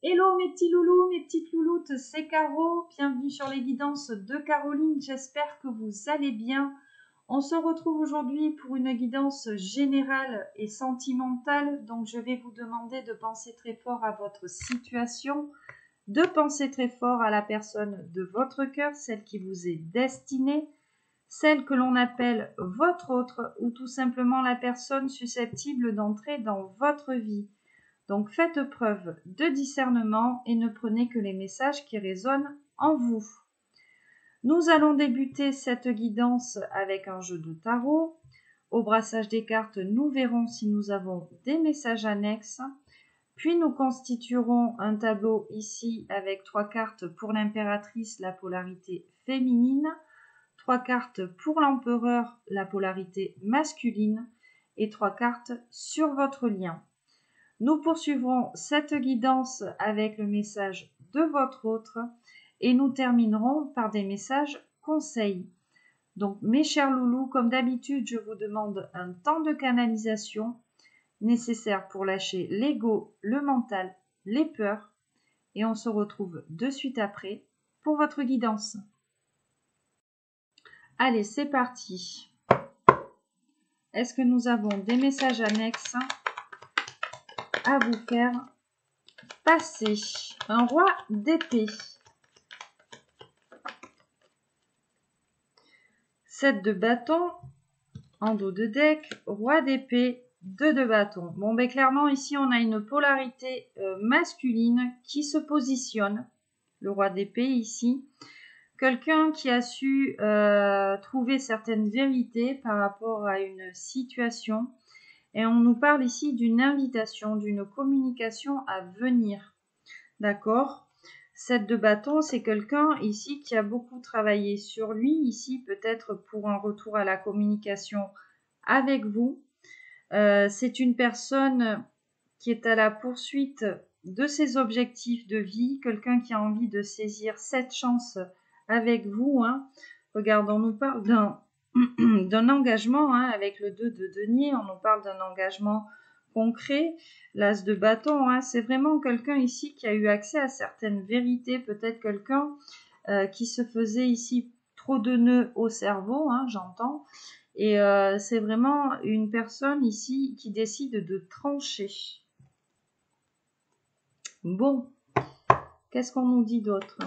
Hello mes petits loulous, mes petites louloutes, c'est Caro, bienvenue sur les guidances de Caroline, j'espère que vous allez bien. On se retrouve aujourd'hui pour une guidance générale et sentimentale, donc je vais vous demander de penser très fort à votre situation, de penser très fort à la personne de votre cœur, celle qui vous est destinée, celle que l'on appelle votre autre ou tout simplement la personne susceptible d'entrer dans votre vie. Donc faites preuve de discernement et ne prenez que les messages qui résonnent en vous. Nous allons débuter cette guidance avec un jeu de tarot. Au brassage des cartes, nous verrons si nous avons des messages annexes. Puis nous constituerons un tableau ici avec 3 cartes pour l'impératrice, la polarité féminine, 3 cartes pour l'empereur, la polarité masculine, et 3 cartes sur votre lien. Nous poursuivrons cette guidance avec le message de votre autre et nous terminerons par des messages conseils. Donc mes chers loulous, comme d'habitude, je vous demande un temps de canalisation nécessaire pour lâcher l'ego, le mental, les peurs et on se retrouve de suite après pour votre guidance. Allez, c'est parti. Est-ce que nous avons des messages annexes à vous faire passer? Un roi d'épée. 7 de bâton, en dos de deck, roi d'épée, 2 de bâton. Bon, ben clairement, ici, on a une polarité masculine qui se positionne. Le roi d'épée, ici. Quelqu'un qui a su trouver certaines vérités par rapport à une situation. Et on nous parle ici d'une invitation, d'une communication à venir. D'accord ? 7 de bâton, c'est quelqu'un ici qui a beaucoup travaillé sur lui, ici peut-être pour un retour à la communication avec vous. C'est une personne qui est à la poursuite de ses objectifs de vie, quelqu'un qui a envie de saisir cette chance avec vous. Hein. Regarde, on nous parle d'un engagement hein, avec le 2 de denier, on nous parle d'un engagement concret. L'as de bâton, hein, c'est vraiment quelqu'un ici qui a eu accès à certaines vérités, peut-être quelqu'un qui se faisait ici trop de nœuds au cerveau, hein, j'entends, et c'est vraiment une personne ici qui décide de trancher. Bon, qu'est-ce qu'on nous dit d'autre?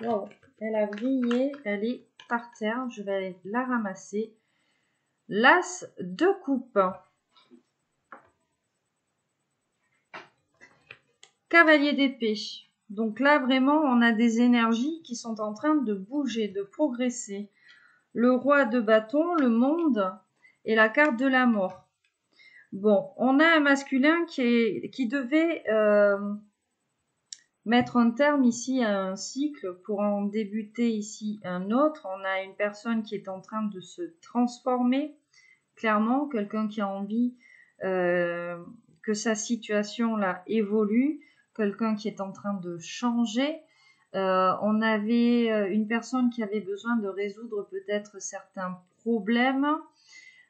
Wow, elle a brillé, elle est par terre, je vais aller la ramasser. L'as de coupe. Cavalier d'épée. Donc là, vraiment, on a des énergies qui sont en train de bouger, de progresser. Le roi de bâton, le monde et la carte de la mort. Bon, on a un masculin qui devait mettre un terme ici à un cycle pour en débuter ici un autre. On a une personne qui est en train de se transformer, clairement, quelqu'un qui a envie que sa situation là évolue, quelqu'un qui est en train de changer. On avait une personne qui avait besoin de résoudre peut-être certains problèmes.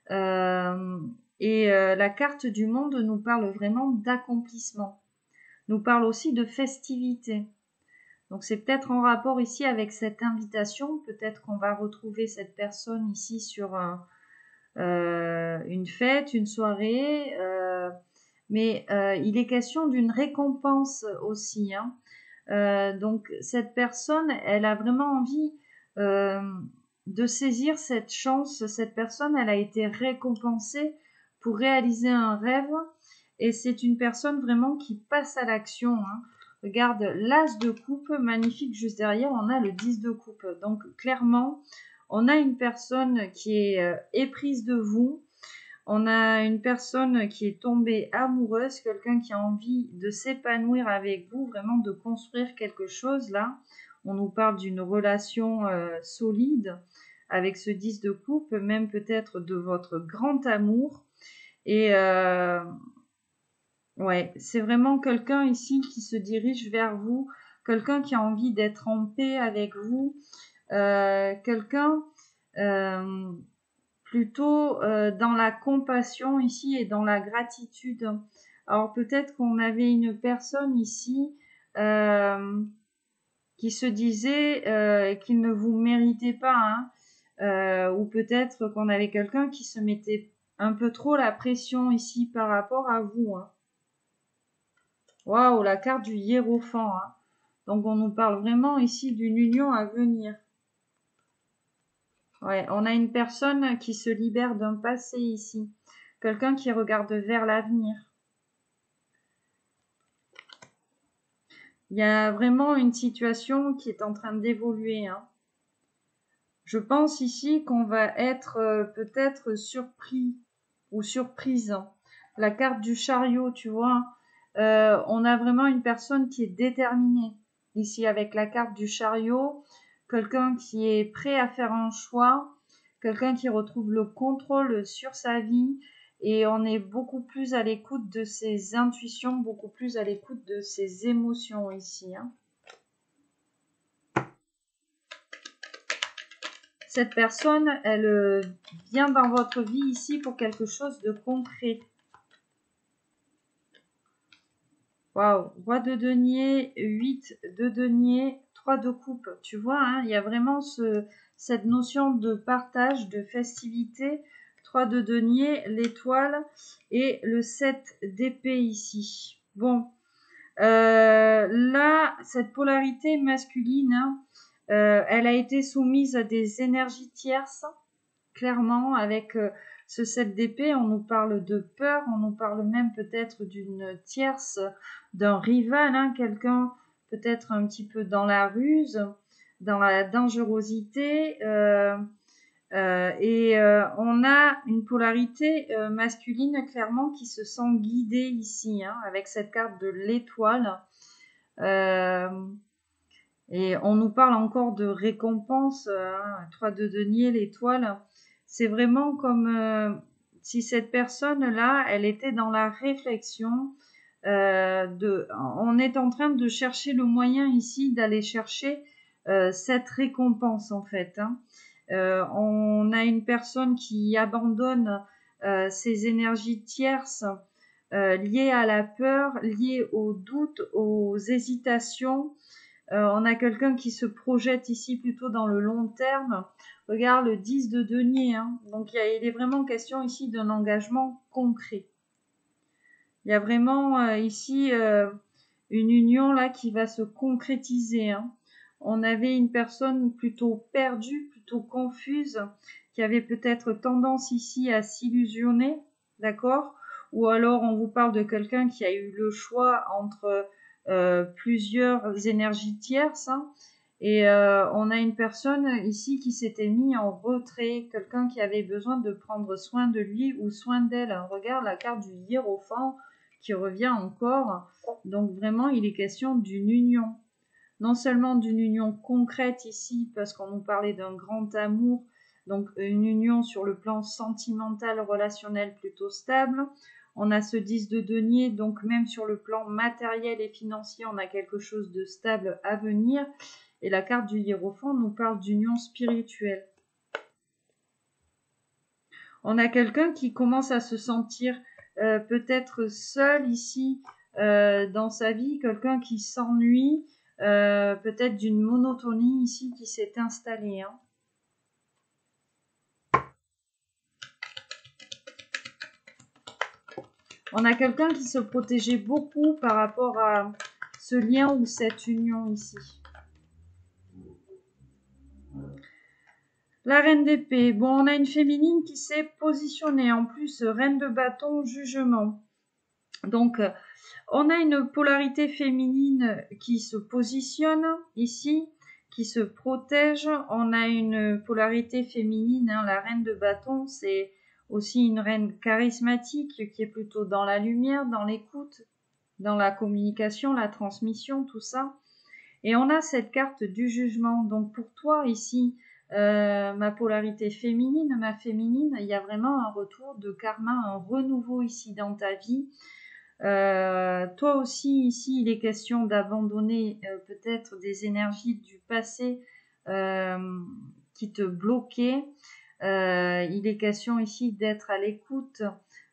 La carte du monde nous parle vraiment d'accomplissement, nous parle aussi de festivité. Donc c'est peut-être en rapport ici avec cette invitation, peut-être qu'on va retrouver cette personne ici sur une fête, une soirée, mais il est question d'une récompense aussi. Hein. Donc cette personne, elle a vraiment envie de saisir cette chance. Cette personne, elle a été récompensée pour réaliser un rêve et c'est une personne vraiment qui passe à l'action. Hein. Regarde, l'as de coupe, magnifique, juste derrière, on a le 10 de coupe. Donc clairement, on a une personne qui est éprise de vous. On a une personne qui est tombée amoureuse, quelqu'un qui a envie de s'épanouir avec vous, vraiment de construire quelque chose là. On nous parle d'une relation solide avec ce 10 de coupe, même peut-être de votre grand amour. Et ouais, c'est vraiment quelqu'un ici qui se dirige vers vous, quelqu'un qui a envie d'être en paix avec vous, quelqu'un plutôt dans la compassion ici et dans la gratitude. Alors peut-être qu'on avait une personne ici qui se disait qu'il ne vous méritait pas, hein, ou peut-être qu'on avait quelqu'un qui se mettait un peu trop la pression ici par rapport à vous. Hein. Waouh, la carte du hiérophant. Hein. Donc on nous parle vraiment ici d'une union à venir. Ouais, on a une personne qui se libère d'un passé ici. Quelqu'un qui regarde vers l'avenir. Il y a vraiment une situation qui est en train d'évoluer. Hein. Je pense ici qu'on va être peut-être surpris ou surprise. La carte du chariot, tu vois. On a vraiment une personne qui est déterminée. Ici, avec la carte du chariot, quelqu'un qui est prêt à faire un choix, quelqu'un qui retrouve le contrôle sur sa vie, et on est beaucoup plus à l'écoute de ses intuitions, beaucoup plus à l'écoute de ses émotions ici. Hein. Cette personne, elle vient dans votre vie ici pour quelque chose de concret. Waouh, roi de denier, 8 de denier, 3 de coupe. Tu vois, hein, il y a vraiment cette notion de partage, de festivité. 3 de denier, l'étoile et le 7 d'épée ici. Bon, là, cette polarité masculine, hein, elle a été soumise à des énergies tierces, clairement, avec ce 7 d'épée, on nous parle de peur, on nous parle même peut-être d'une tierce, d'un rival, hein, quelqu'un peut-être un petit peu dans la ruse, dans la dangerosité, et on a une polarité masculine clairement qui se sent guidée ici, hein, avec cette carte de l'étoile. Et on nous parle encore de récompense, 3 de denier, l'étoile. C'est vraiment comme si cette personne-là, elle était dans la réflexion. On est en train de chercher le moyen ici d'aller chercher cette récompense en fait. Hein. On a une personne qui abandonne ses énergies tierces liées à la peur, liées aux doutes, aux hésitations. On a quelqu'un qui se projette ici plutôt dans le long terme. Regarde le 10 de denier. Hein. Donc il est vraiment question ici d'un engagement concret. Il y a vraiment ici une union là qui va se concrétiser. Hein. On avait une personne plutôt perdue, plutôt confuse, qui avait peut-être tendance ici à s'illusionner, d'accord? Ou alors on vous parle de quelqu'un qui a eu le choix entre plusieurs énergies tierces, hein, et on a une personne ici qui s'était mis en retrait, quelqu'un qui avait besoin de prendre soin de lui ou soin d'elle. Regarde la carte du hiérophant qui revient encore. Donc vraiment, il est question d'une union. Non seulement d'une union concrète ici, parce qu'on nous parlait d'un grand amour, donc une union sur le plan sentimental, relationnel plutôt stable. On a ce 10 de denier, donc même sur le plan matériel et financier, on a quelque chose de stable à venir. Et la carte du hiérophant nous parle d'union spirituelle. On a quelqu'un qui commence à se sentir peut-être seul ici dans sa vie, quelqu'un qui s'ennuie, peut-être d'une monotonie ici qui s'est installée. Hein. On a quelqu'un qui se protégeait beaucoup par rapport à ce lien ou cette union ici. La reine d'épée. Bon, on a une féminine qui s'est positionnée. En plus, reine de bâton, jugement. Donc, on a une polarité féminine qui se positionne ici, qui se protège. On a une polarité féminine, hein, la reine de bâton, c'est aussi une reine charismatique qui est plutôt dans la lumière, dans l'écoute, dans la communication, la transmission, tout ça. Et on a cette carte du jugement. Donc pour toi ici, ma polarité féminine, ma féminine, il y a vraiment un retour de karma, un renouveau ici dans ta vie. Toi aussi, ici, il est question d'abandonner peut-être des énergies du passé qui te bloquaient. Il est question ici d'être à l'écoute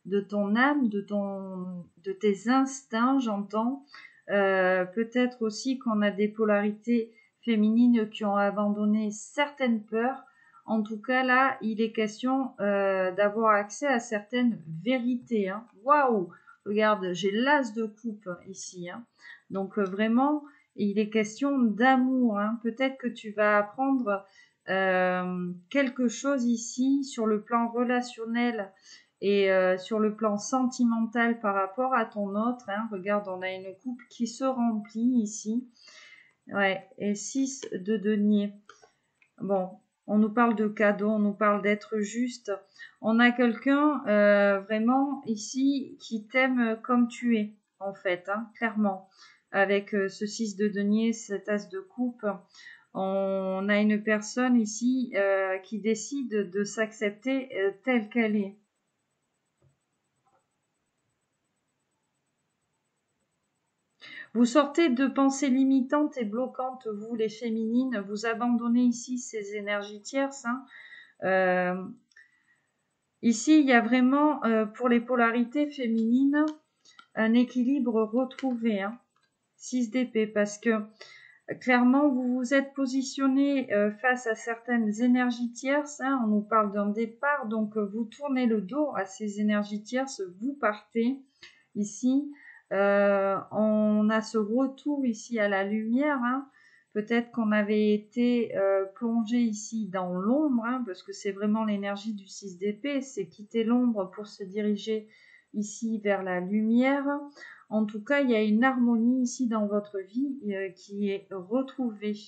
de ton âme, de tes instincts, j'entends. Peut-être aussi qu'on a des polarités féminines qui ont abandonné certaines peurs. En tout cas, là, il est question d'avoir accès à certaines vérités. Hein. Waouh! Regarde, j'ai l'as de coupe ici. Hein. Donc, vraiment, il est question d'amour. Hein. Peut-être que tu vas apprendre quelque chose ici sur le plan relationnel et sur le plan sentimental par rapport à ton autre. Hein. Regarde, on a une coupe qui se remplit ici. Ouais, et 6 de denier. Bon, on nous parle de cadeaux, on nous parle d'être juste. On a quelqu'un vraiment ici qui t'aime comme tu es, en fait, hein, clairement. Avec ce 6 de denier, cette as de coupe, on a une personne ici qui décide de s'accepter telle qu'elle est. Vous sortez de pensées limitantes et bloquantes, vous les féminines, vous abandonnez ici ces énergies tierces. Hein. Ici, il y a vraiment, pour les polarités féminines, un équilibre retrouvé. Hein. 6 d'épée, parce que clairement, vous vous êtes positionné face à certaines énergies tierces. Hein. On nous parle d'un départ, donc vous tournez le dos à ces énergies tierces, vous partez ici. On a ce retour ici à la lumière. Hein. Peut-être qu'on avait été plongé ici dans l'ombre, hein, parce que c'est vraiment l'énergie du 6 d'épée, c'est quitter l'ombre pour se diriger ici vers la lumière. En tout cas, il y a une harmonie ici dans votre vie qui est retrouvée.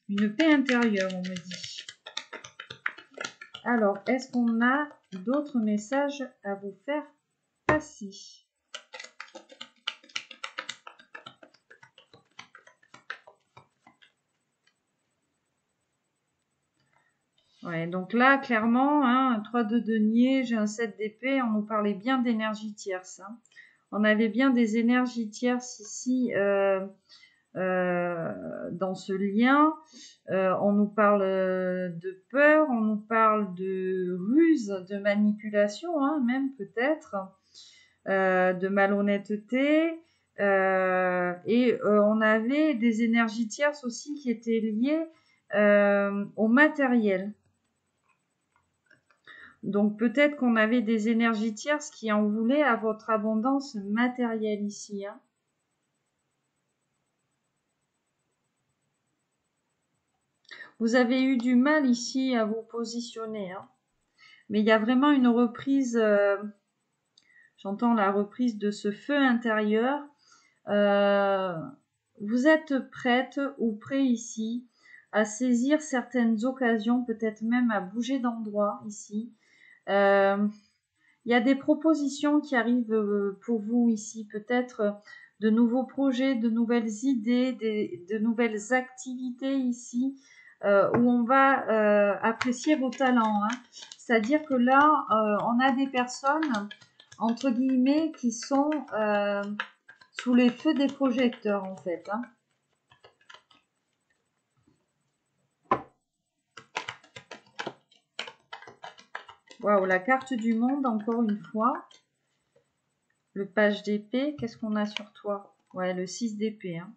Une paix intérieure, on me dit. Alors, est-ce qu'on a d'autres messages à vous faire passer ? Ouais, donc là, clairement, hein, un 3 de denier, j'ai un 7 d'épée, on nous parlait bien d'énergie tierce. Hein. On avait bien des énergies tierces ici dans ce lien. On nous parle de peur, on nous parle de ruse, de manipulation, hein, même peut-être, de malhonnêteté. Et on avait des énergies tierces aussi qui étaient liées au matériel. Donc peut-être qu'on avait des énergies tierces qui en voulaient à votre abondance matérielle ici. Hein. Vous avez eu du mal ici à vous positionner. Hein. Mais il y a vraiment une reprise, j'entends la reprise de ce feu intérieur. Vous êtes prête ou prêt ici à saisir certaines occasions, peut-être même à bouger d'endroit ici. Il y a des propositions qui arrivent pour vous ici, peut-être de nouveaux projets, de nouvelles idées, de nouvelles activités ici, où on va apprécier vos talents. Hein. C'est-à-dire que là, on a des personnes, entre guillemets, qui sont sous les feux des projecteurs, en fait. Hein. Waouh, la carte du monde, encore une fois. Le page d'épée, qu'est-ce qu'on a sur toi? Ouais, le 6 d'épée. Hein.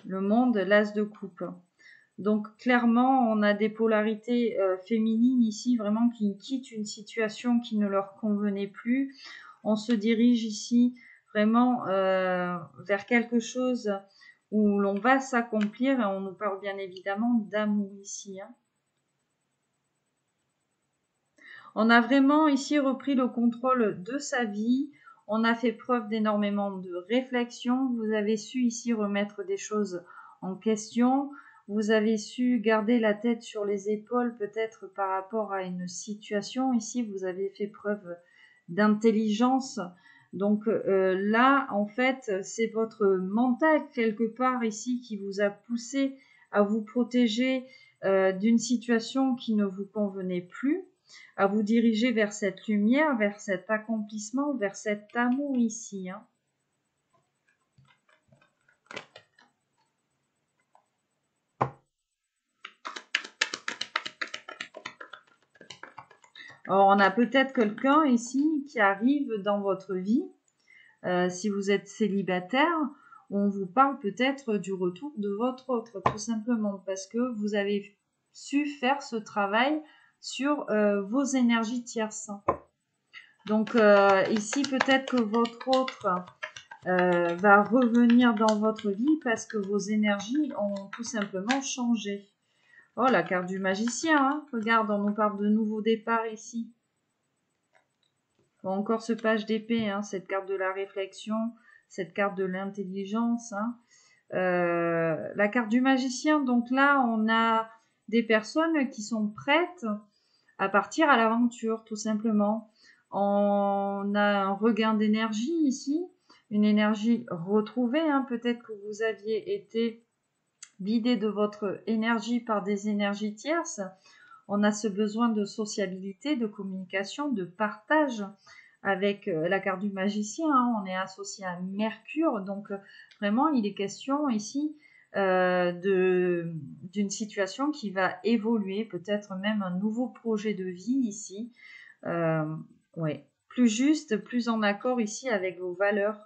Le monde, l'as de coupe. Donc, clairement, on a des polarités féminines ici, vraiment, qui quittent une situation qui ne leur convenait plus. On se dirige ici, vraiment, vers quelque chose où l'on va s'accomplir. Et on nous parle bien évidemment d'amour ici. Hein. On a vraiment ici repris le contrôle de sa vie. On a fait preuve d'énormément de réflexion. Vous avez su ici remettre des choses en question. Vous avez su garder la tête sur les épaules peut-être par rapport à une situation. Ici, vous avez fait preuve d'intelligence. Donc là, en fait, c'est votre mental quelque part ici qui vous a poussé à vous protéger d'une situation qui ne vous convenait plus, à vous diriger vers cette lumière, vers cet accomplissement, vers cet amour ici. Hein. Alors, on a peut-être quelqu'un ici qui arrive dans votre vie, si vous êtes célibataire, on vous parle peut-être du retour de votre autre, tout simplement, parce que vous avez su faire ce travail sur vos énergies tierces. Donc ici, peut-être que votre autre va revenir dans votre vie parce que vos énergies ont tout simplement changé. Oh, la carte du magicien, hein. Regarde, on nous parle de nouveau départ ici. Encore ce page d'épée, hein, cette carte de la réflexion, cette carte de l'intelligence. Hein. La carte du magicien, donc là, on a des personnes qui sont prêtes à partir à l'aventure, tout simplement. On a un regain d'énergie ici, une énergie retrouvée. Hein. Peut-être que vous aviez été vidé de votre énergie par des énergies tierces. On a ce besoin de sociabilité, de communication, de partage avec la carte du magicien. Hein. On est associé à Mercure, donc vraiment il est question ici d'une situation qui va évoluer, peut-être même un nouveau projet de vie ici. Ouais, plus juste, plus en accord ici avec vos valeurs.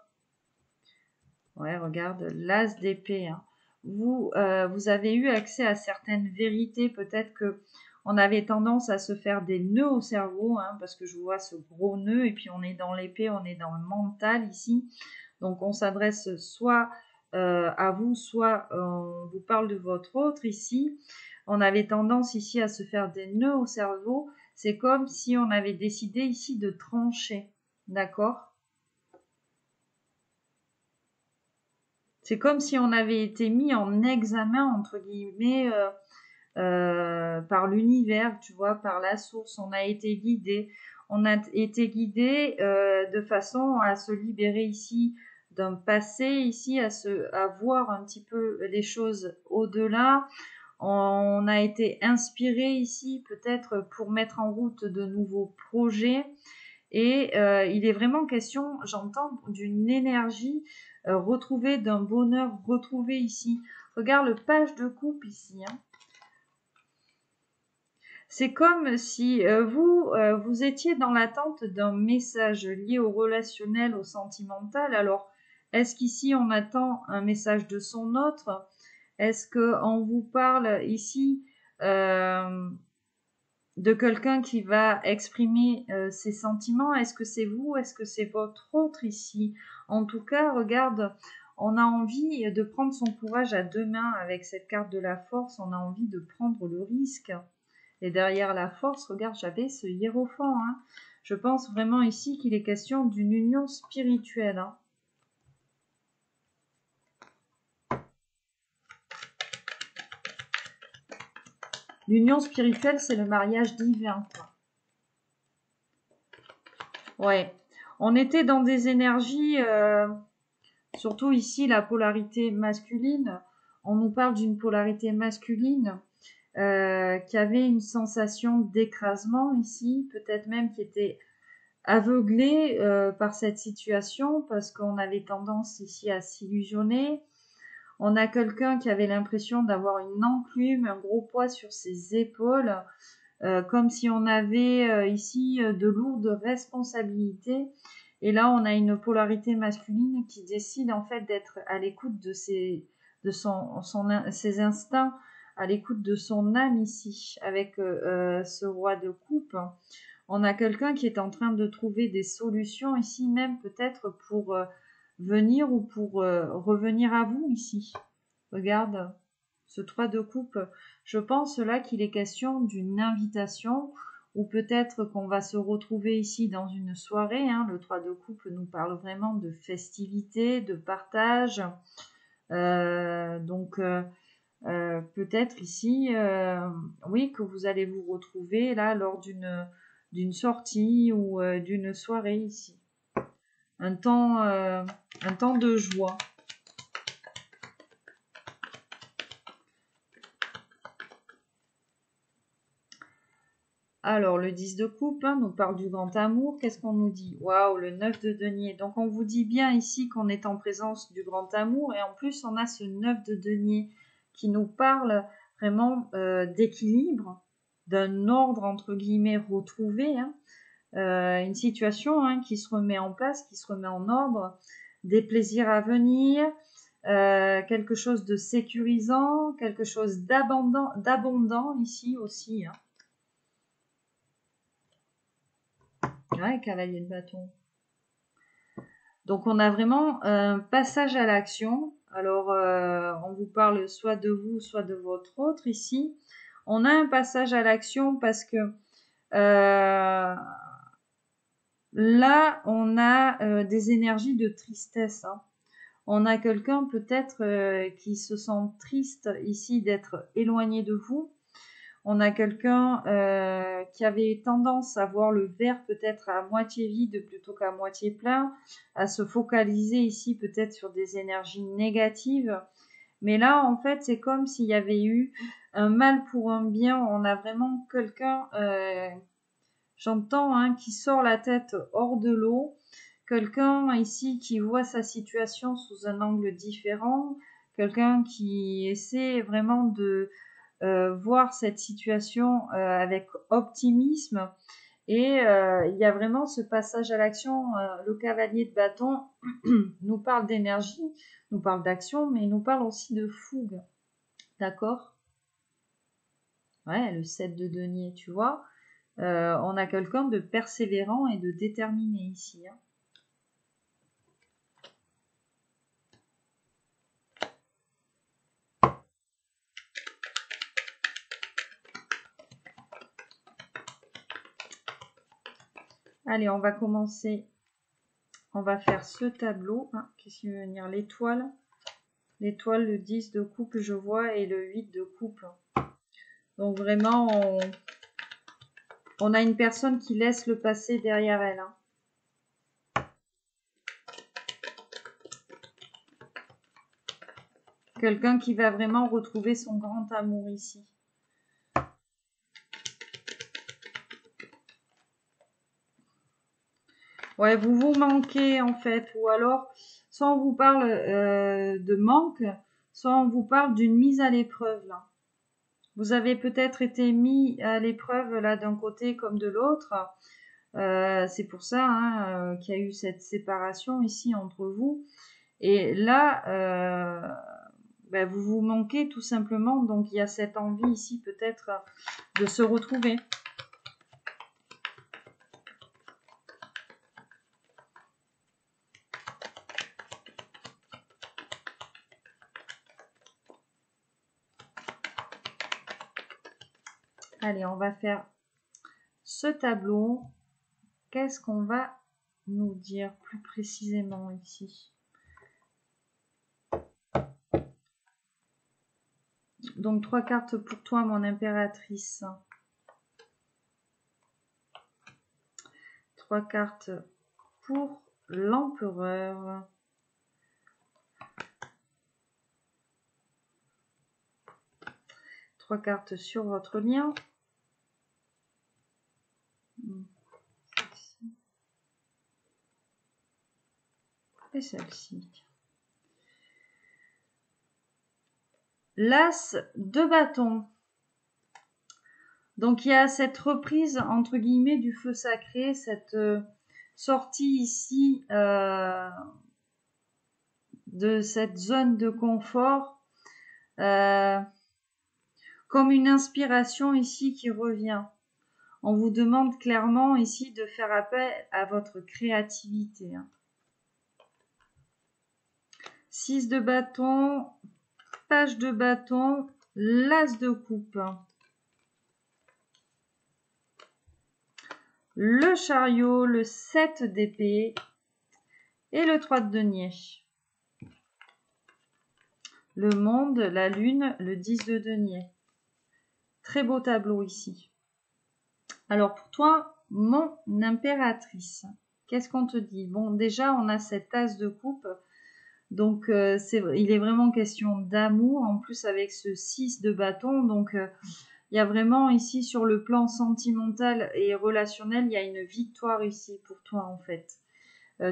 Ouais, regarde, l'as d'épée. Hein. Vous avez eu accès à certaines vérités, peut-être que on avait tendance à se faire des nœuds au cerveau, hein, parce que je vois ce gros nœud, et puis on est dans l'épée, on est dans le mental ici. Donc on s'adresse soit à vous, soit on vous parle de votre autre ici. On avait tendance ici à se faire des nœuds au cerveau. C'est comme si on avait décidé ici de trancher, d'accord ? C'est comme si on avait été mis en examen, entre guillemets, par l'univers, tu vois, par la source. On a été guidé. On a été guidé de façon à se libérer ici d'un passé, ici à voir un petit peu les choses au-delà. On a été inspiré ici peut-être pour mettre en route de nouveaux projets. Et il est vraiment question, j'entends, d'une énergie retrouvée, d'un bonheur retrouvé ici. Regarde le page de coupe ici. Hein. C'est comme si vous étiez dans l'attente d'un message lié au relationnel, au sentimental. Alors, est-ce qu'ici on attend un message de son autre? Est-ce qu'on vous parle ici de quelqu'un qui va exprimer ses sentiments? Est-ce que c'est vous? Est-ce que c'est votre autre ici? En tout cas, regarde, on a envie de prendre son courage à deux mains avec cette carte de la force. On a envie de prendre le risque. Et derrière la force, regarde, j'avais ce hiérophant. Hein. Je pense vraiment ici qu'il est question d'une union spirituelle. Hein. L'union spirituelle, c'est le mariage divin. Quoi. Ouais. On était dans des énergies, surtout ici, la polarité masculine. On nous parle d'une polarité masculine qui avait une sensation d'écrasement ici, peut-être même qui était aveuglé par cette situation parce qu'on avait tendance ici à s'illusionner. On a quelqu'un qui avait l'impression d'avoir une enclume, un gros poids sur ses épaules, comme si on avait ici de lourdes responsabilités. Et là, on a une polarité masculine qui décide en fait d'être à l'écoute de ses instincts, à l'écoute de son âme ici, avec ce roi de coupe. On a quelqu'un qui est en train de trouver des solutions ici, même peut-être pour venir ou pour revenir à vous ici. Regarde, ce 3 de coupe. Je pense là qu'il est question d'une invitation ou peut-être qu'on va se retrouver ici dans une soirée. Hein. Le 3 de coupe nous parle vraiment de festivité, de partage. Donc, peut-être ici, oui, que vous allez vous retrouver là lors d'une sortie ou d'une soirée ici. Un temps de joie. Alors, le 10 de coupe hein, nous parle du grand amour. Qu'est-ce qu'on nous dit? Waouh, le 9 de denier. Donc, on vous dit bien ici qu'on est en présence du grand amour. Et en plus, on a ce 9 de denier qui nous parle vraiment d'équilibre, d'un ordre, entre guillemets, retrouvé, hein. Une situation hein, qui se remet en place, qui se remet en ordre, des plaisirs à venir, quelque chose de sécurisant, quelque chose d'abondant ici aussi. Hein. Ouais, cavalier de bâton. Donc on a vraiment un passage à l'action. Alors on vous parle soit de vous, soit de votre autre ici. On a un passage à l'action parce que là on a des énergies de tristesse. Hein. On a quelqu'un peut-être qui se sent triste ici d'être éloigné de vous. On a quelqu'un qui avait tendance à voir le verre peut-être à moitié vide plutôt qu'à moitié plein, à se focaliser ici peut-être sur des énergies négatives. Mais là, en fait, c'est comme s'il y avait eu un mal pour un bien. On a vraiment quelqu'un, j'entends, hein, qui sort la tête hors de l'eau. Quelqu'un ici qui voit sa situation sous un angle différent. Quelqu'un qui essaie vraiment de voir cette situation avec optimisme et il y a vraiment ce passage à l'action. Le cavalier de bâton nous parle d'énergie, nous parle d'action, mais il nous parle aussi de fougue. D'accord? Ouais, le 7 de denier, tu vois. On a quelqu'un de persévérant et de déterminé ici. Hein. Allez, on va commencer. On va faire ce tableau. Ah, qu'est-ce qui veut venir? L'étoile. L'étoile, le 10 de coupe, je vois, et le 8 de coupe. Donc vraiment, on a une personne qui laisse le passé derrière elle. Hein. Quelqu'un qui va vraiment retrouver son grand amour ici. Ouais, vous vous manquez en fait, ou alors soit on vous parle de manque, soit on vous parle d'une mise à l'épreuve là. Vous avez peut-être été mis à l'épreuve là d'un côté comme de l'autre. C'est pour ça hein, qu'il y a eu cette séparation ici entre vous. Et là, ben, vous vous manquez tout simplement. Donc il y a cette envie ici peut-être de se retrouver. Allez, on va faire ce tableau. Qu'est-ce qu'on va nous dire plus précisément ici? Donc, 3 cartes pour toi, mon impératrice. 3 cartes pour l'empereur. 3 cartes sur votre lien. Celle-ci. Et celle-ci. L'As de bâton. Donc, il y a cette reprise, entre guillemets, du feu sacré, cette sortie ici de cette zone de confort, comme une inspiration ici qui revient. On vous demande clairement ici de faire appel à votre créativité. 6 de bâton, page de bâton, l'As de coupe. Le chariot, le 7 d'épée et le 3 de denier. Le monde, la lune, le 10 de denier. Très beau tableau ici. Alors pour toi, mon impératrice, qu'est-ce qu'on te dit? Bon, déjà, on a cette as de coupe. Donc, il est vraiment question d'amour. En plus, avec ce 6 de bâton. Donc, il y a vraiment ici, sur le plan sentimental et relationnel, il y a une victoire ici pour toi, en fait.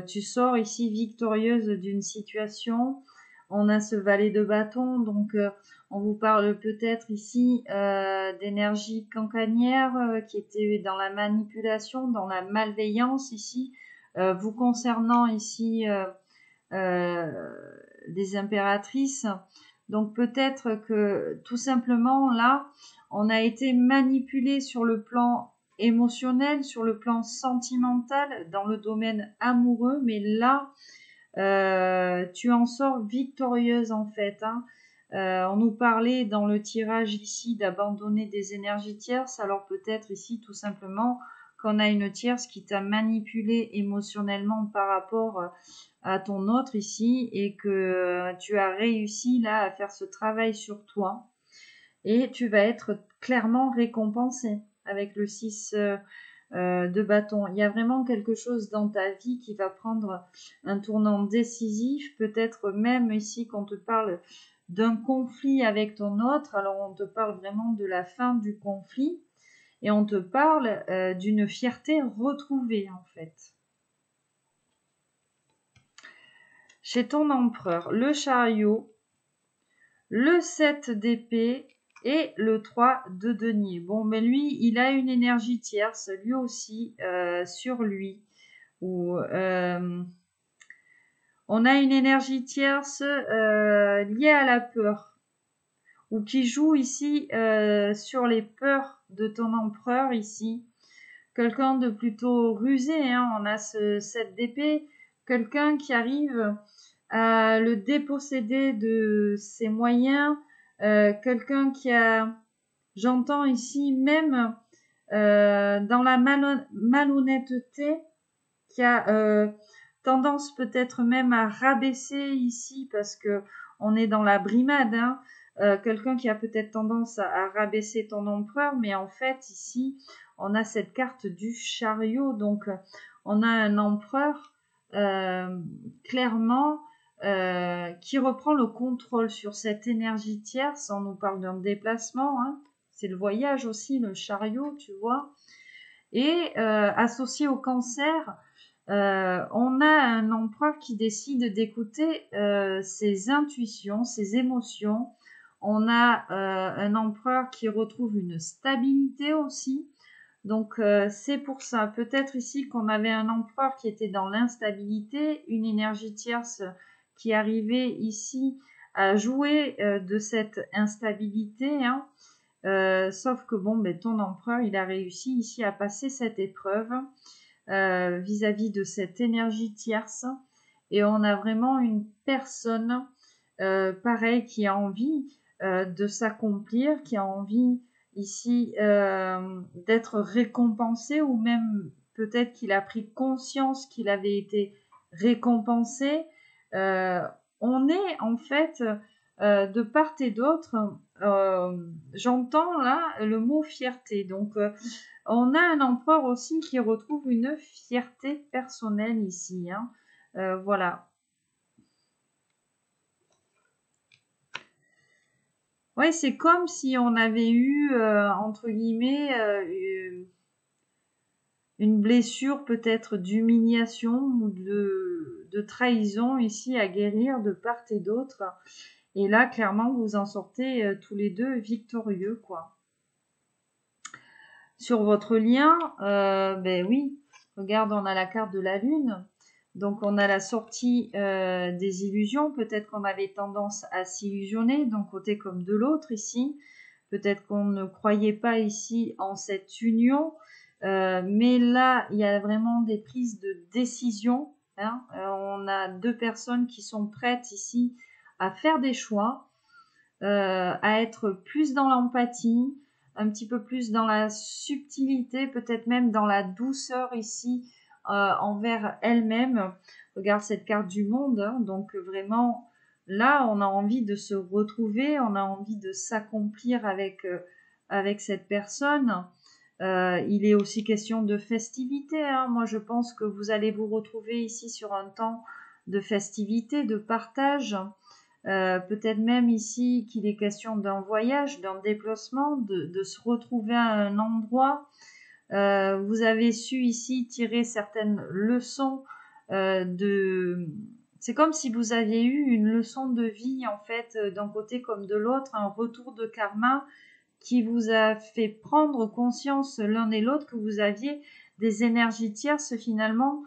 Tu sors ici victorieuse d'une situation. On a ce valet de bâton. Donc, On vous parle peut-être ici d'énergie cancanière qui était dans la manipulation, dans la malveillance ici, vous concernant ici des impératrices. Donc peut-être que tout simplement là, on a été manipulé sur le plan émotionnel, sur le plan sentimental, dans le domaine amoureux, mais là, tu en sors victorieuse en fait. Hein. On nous parlait dans le tirage ici d'abandonner des énergies tierces, alors peut-être ici tout simplement qu'on a une tierce qui t'a manipulé émotionnellement par rapport à ton autre ici et que tu as réussi là à faire ce travail sur toi et tu vas être clairement récompensé avec le 6 de bâton. Il y a vraiment quelque chose dans ta vie qui va prendre un tournant décisif, peut-être même ici qu'on te parle d'un conflit avec ton autre, alors on te parle vraiment de la fin du conflit et on te parle d'une fierté retrouvée en fait. Chez ton empereur, le chariot, le 7 d'épée et le 3 de denier. Bon, mais lui, il a une énergie tierce, lui aussi, sur lui. Où, on a une énergie tierce liée à la peur, ou qui joue ici sur les peurs de ton empereur ici. Quelqu'un de plutôt rusé, hein, on a ce 7 d'épée, quelqu'un qui arrive à le déposséder de ses moyens, quelqu'un qui a, j'entends ici même dans la malhonnêteté, qui a tendance peut-être même à rabaisser ici parce que on est dans la brimade, hein, quelqu'un qui a peut-être tendance à rabaisser ton empereur, mais en fait ici on a cette carte du chariot, donc on a un empereur clairement qui reprend le contrôle sur cette énergie tierce. On nous parle d'un déplacement, hein, c'est le voyage aussi, le chariot, tu vois. Et associé au cancer, on a un empereur qui décide d'écouter ses intuitions, ses émotions. On a un empereur qui retrouve une stabilité aussi. Donc c'est pour ça, peut-être ici qu'on avait un empereur qui était dans l'instabilité, une énergie tierce qui arrivait ici à jouer de cette instabilité, hein. Sauf que bon, ben, ton empereur, il a réussi ici à passer cette épreuve vis-à-vis de cette énergie tierce. Et on a vraiment une personne pareil qui a envie de s'accomplir, qui a envie ici d'être récompensé, ou même peut-être qu'il a pris conscience qu'il avait été récompensé. On est en fait de part et d'autre, j'entends là le mot fierté. Donc on a un empereur aussi qui retrouve une fierté personnelle ici, hein. Voilà. Ouais, c'est comme si on avait eu, entre guillemets, une blessure peut-être d'humiliation ou de trahison ici à guérir de part et d'autre. Et là, clairement, vous en sortez tous les deux victorieux, quoi. Sur votre lien, ben oui, regarde, on a la carte de la lune. Donc on a la sortie des illusions. Peut-être qu'on avait tendance à s'illusionner d'un côté comme de l'autre ici. Peut-être qu'on ne croyait pas ici en cette union. Mais là, il y a vraiment des prises de décision, hein. On a deux personnes qui sont prêtes ici à faire des choix, à être plus dans l'empathie, un petit peu plus dans la subtilité, peut-être même dans la douceur ici envers elle-même. Regarde cette carte du monde, hein. Donc vraiment, là, on a envie de se retrouver, on a envie de s'accomplir avec cette personne. Il est aussi question de festivité, hein. Moi, je pense que vous allez vous retrouver ici sur un temps de festivité, de partage. Peut-être même ici qu'il est question d'un voyage, d'un déplacement, de se retrouver à un endroit. Vous avez su ici tirer certaines leçons de c'est comme si vous aviez eu une leçon de vie, en fait, d'un côté comme de l'autre, un retour de karma qui vous a fait prendre conscience l'un et l'autre que vous aviez des énergies tierces finalement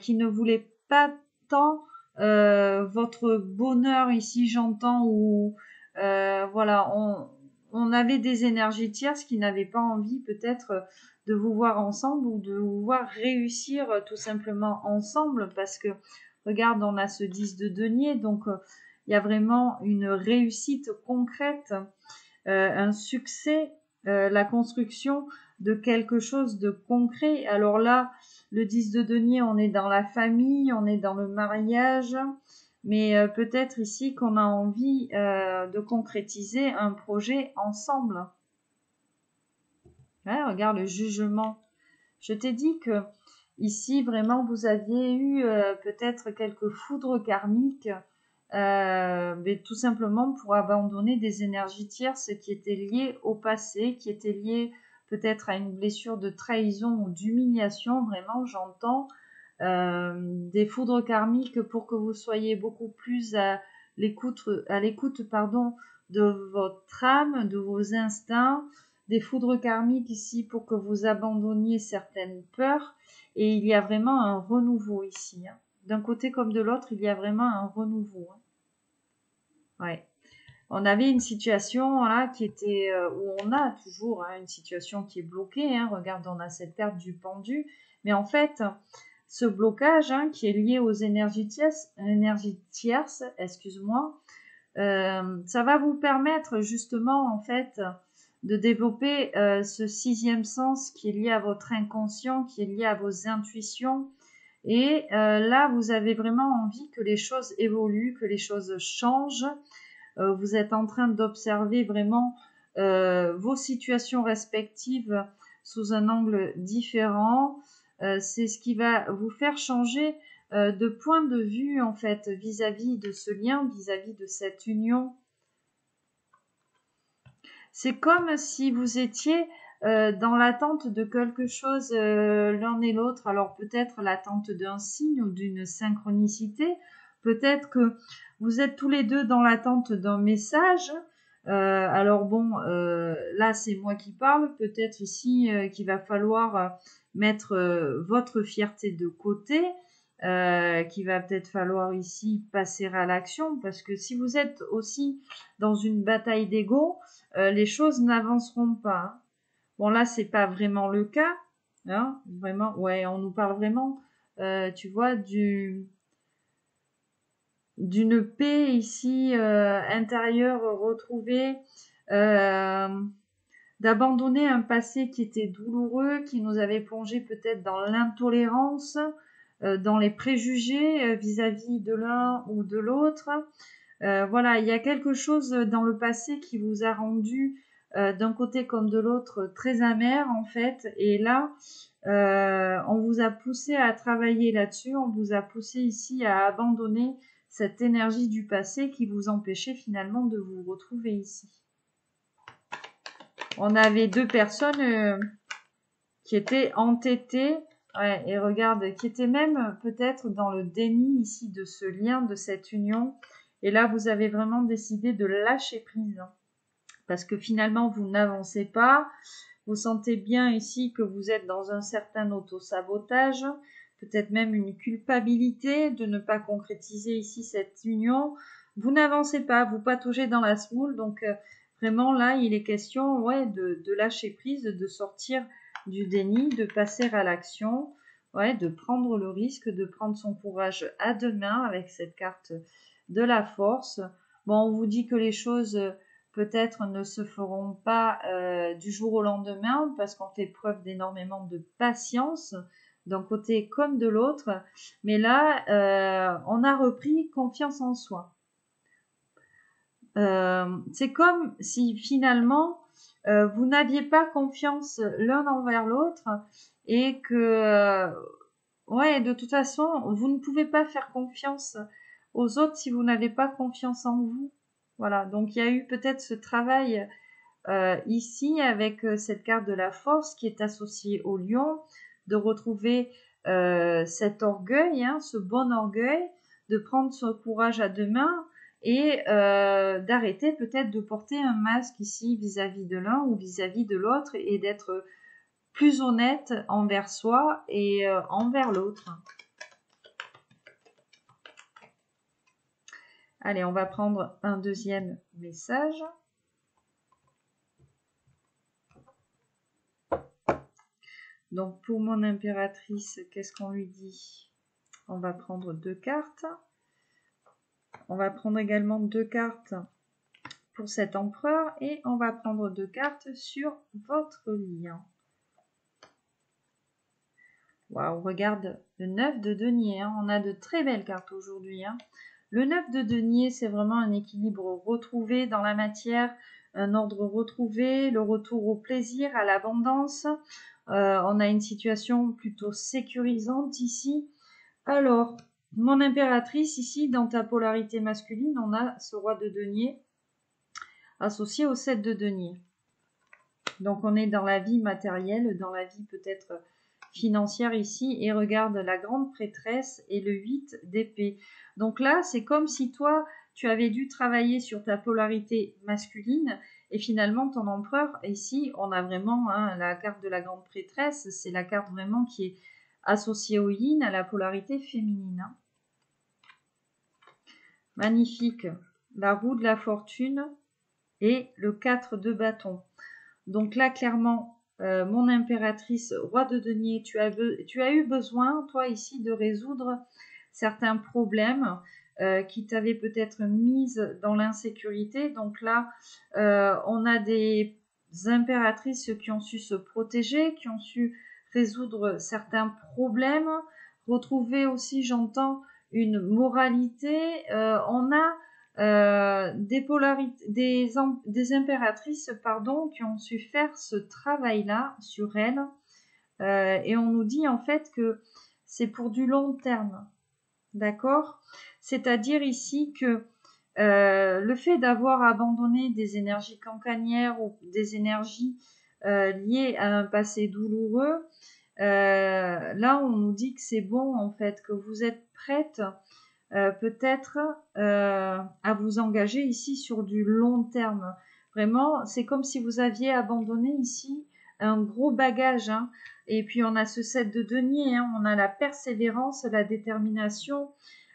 qui ne voulaient pas tant votre bonheur ici, j'entends, ou voilà, on avait des énergies tierces qui n'avaient pas envie peut-être de vous voir ensemble ou de vous voir réussir tout simplement ensemble parce que regarde, on a ce 10 de denier, donc il y a vraiment une réussite concrète, un succès, la construction de quelque chose de concret. Alors là, le 10 de denier, on est dans la famille, on est dans le mariage, mais peut-être ici qu'on a envie de concrétiser un projet ensemble. Ouais, regarde le jugement. Je t'ai dit que ici, vraiment, vous aviez eu peut-être quelques foudres karmiques, mais tout simplement pour abandonner des énergies tierces qui étaient liées au passé, qui étaient liées peut-être à une blessure de trahison ou d'humiliation, vraiment, j'entends, des foudres karmiques pour que vous soyez beaucoup plus à l'écoute, pardon, de votre âme, de vos instincts, des foudres karmiques ici pour que vous abandonniez certaines peurs, et il y a vraiment un renouveau ici, hein. D'un côté comme de l'autre, il y a vraiment un renouveau, hein. Ouais. On avait une situation là qui était où on a toujours une situation qui est bloquée, hein. Regarde, on a cette carte du pendu, mais en fait, ce blocage qui est lié aux énergies tierces, excuse-moi, ça va vous permettre justement en fait de développer ce sixième sens qui est lié à votre inconscient, qui est lié à vos intuitions. Et là, vous avez vraiment envie que les choses évoluent, que les choses changent. Vous êtes en train d'observer vraiment vos situations respectives sous un angle différent. C'est ce qui va vous faire changer de point de vue en fait vis-à-vis de ce lien, vis-à-vis de cette union. C'est comme si vous étiez dans l'attente de quelque chose l'un et l'autre. Alors peut-être l'attente d'un signe ou d'une synchronicité. Peut-être que vous êtes tous les deux dans l'attente d'un message. Alors bon, là c'est moi qui parle. Peut-être ici qu'il va falloir mettre votre fierté de côté. Qu'il va peut-être falloir ici passer à l'action. Parce que si vous êtes aussi dans une bataille d'ego, les choses n'avanceront pas, hein. Bon, là, c'est pas vraiment le cas, hein, vraiment, ouais, on nous parle vraiment, tu vois, d'une paix ici intérieure retrouvée, d'abandonner un passé qui était douloureux, qui nous avait plongé peut-être dans l'intolérance, dans les préjugés vis-à-vis de l'un ou de l'autre. Voilà, il y a quelque chose dans le passé qui vous a rendu d'un côté comme de l'autre très amer en fait. Et là, on vous a poussé à travailler là-dessus, on vous a poussé ici à abandonner cette énergie du passé qui vous empêchait finalement de vous retrouver ici. On avait deux personnes qui étaient entêtées, ouais, et regarde, qui étaient même peut-être dans le déni ici de ce lien, de cette union. Et là, vous avez vraiment décidé de lâcher prise, hein, parce que finalement, vous n'avancez pas. Vous sentez bien ici que vous êtes dans un certain auto-sabotage, peut-être même une culpabilité de ne pas concrétiser ici cette union. Vous n'avancez pas, vous pataugez dans la semoule, donc vraiment là, il est question ouais, de lâcher prise, de sortir du déni, de passer à l'action, ouais, de prendre le risque, de prendre son courage à deux mains avec cette carte de la force. Bon, on vous dit que les choses peut-être ne se feront pas du jour au lendemain parce qu'on fait preuve d'énormément de patience d'un côté comme de l'autre. Mais là, on a repris confiance en soi. C'est comme si finalement vous n'aviez pas confiance l'un envers l'autre et que ouais, de toute façon, vous ne pouvez pas faire confiance aux autres si vous n'avez pas confiance en vous. Voilà, donc il y a eu peut-être ce travail ici avec cette carte de la force qui est associée au lion, de retrouver cet orgueil, hein, ce bon orgueil, de prendre son courage à deux mains et d'arrêter peut-être de porter un masque ici vis-à-vis de l'un ou vis-à-vis de l'autre et d'être plus honnête envers soi et envers l'autre. Allez, on va prendre un deuxième message. Donc, pour mon impératrice, qu'est-ce qu'on lui dit? On va prendre 2 cartes. On va prendre également 2 cartes pour cet empereur et on va prendre 2 cartes sur votre lien. Waouh, regarde le 9 de denier. Hein. On a de très belles cartes aujourd'hui. Hein. Le 9 de denier, c'est vraiment un équilibre retrouvé dans la matière, un ordre retrouvé, le retour au plaisir, à l'abondance. On a une situation plutôt sécurisante ici. Alors, mon impératrice, ici, dans ta polarité masculine, on a ce roi de denier associé au 7 de denier. Donc, on est dans la vie matérielle, dans la vie peut-être financière ici. Et regarde la grande prêtresse et le 8 d'épée. Donc là, c'est comme si toi, tu avais dû travailler sur ta polarité masculine. Et finalement, ton empereur, ici, on a vraiment la carte de la grande prêtresse. C'est la carte vraiment qui est associée au yin, à la polarité féminine. Hein. Magnifique. La roue de la fortune et le 4 de bâton. Donc là, clairement, mon impératrice, roi de denier, tu as eu besoin, toi ici, de résoudre certains problèmes qui t'avaient peut-être mise dans l'insécurité. Donc là, on a des impératrices qui ont su se protéger, qui ont su résoudre certains problèmes, retrouver aussi, j'entends, une moralité. On a des impératrices qui ont su faire ce travail-là sur elles. Et on nous dit en fait que c'est pour du long terme. D'accord? C'est-à-dire ici que le fait d'avoir abandonné des énergies cancanières ou des énergies liées à un passé douloureux, là on nous dit que c'est bon en fait, que vous êtes prête peut-être à vous engager ici sur du long terme. Vraiment, c'est comme si vous aviez abandonné ici un gros bagage. Hein. Et puis on a ce 7 de denier, hein. On a la persévérance, la détermination.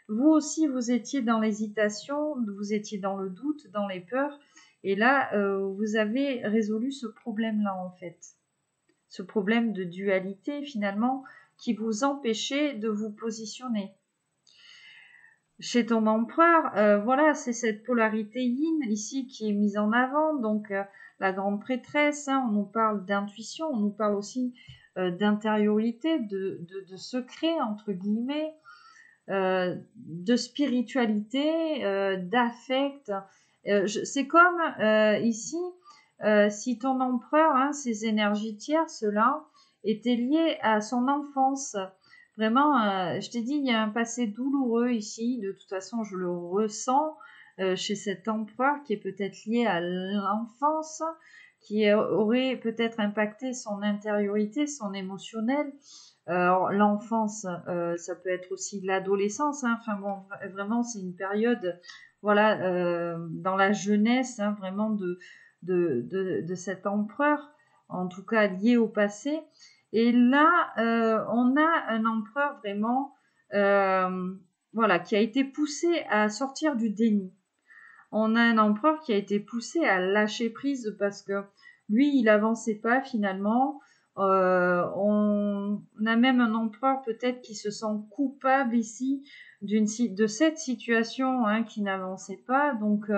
Vous aussi, vous étiez dans l'hésitation, vous étiez dans le doute, dans les peurs. Et là, vous avez résolu ce problème-là en fait. Ce problème de dualité finalement qui vous empêchait de vous positionner. Chez ton empereur, voilà, c'est cette polarité yin ici qui est mise en avant. Donc, la grande prêtresse, hein, on nous parle d'intuition, on nous parle aussi d'intériorité, de secret, entre guillemets, de spiritualité, d'affect. C'est comme ici, si ton empereur, hein, ces énergies tierces-là, étaient liées à son enfance. Vraiment, je t'ai dit, il y a un passé douloureux ici. De toute façon, je le ressens chez cet empereur qui est peut-être lié à l'enfance, qui aurait peut-être impacté son intériorité, son émotionnel. L'enfance, ça peut être aussi l'adolescence. Hein. Enfin bon, vraiment, c'est une période, voilà, dans la jeunesse, hein, vraiment de cet empereur, en tout cas lié au passé. Et là, on a un empereur vraiment, voilà, qui a été poussé à sortir du déni. On a un empereur qui a été poussé à lâcher prise parce que lui, il avançait pas finalement. On a même un empereur peut-être qui se sent coupable ici de cette situation hein, qui n'avançait pas. Donc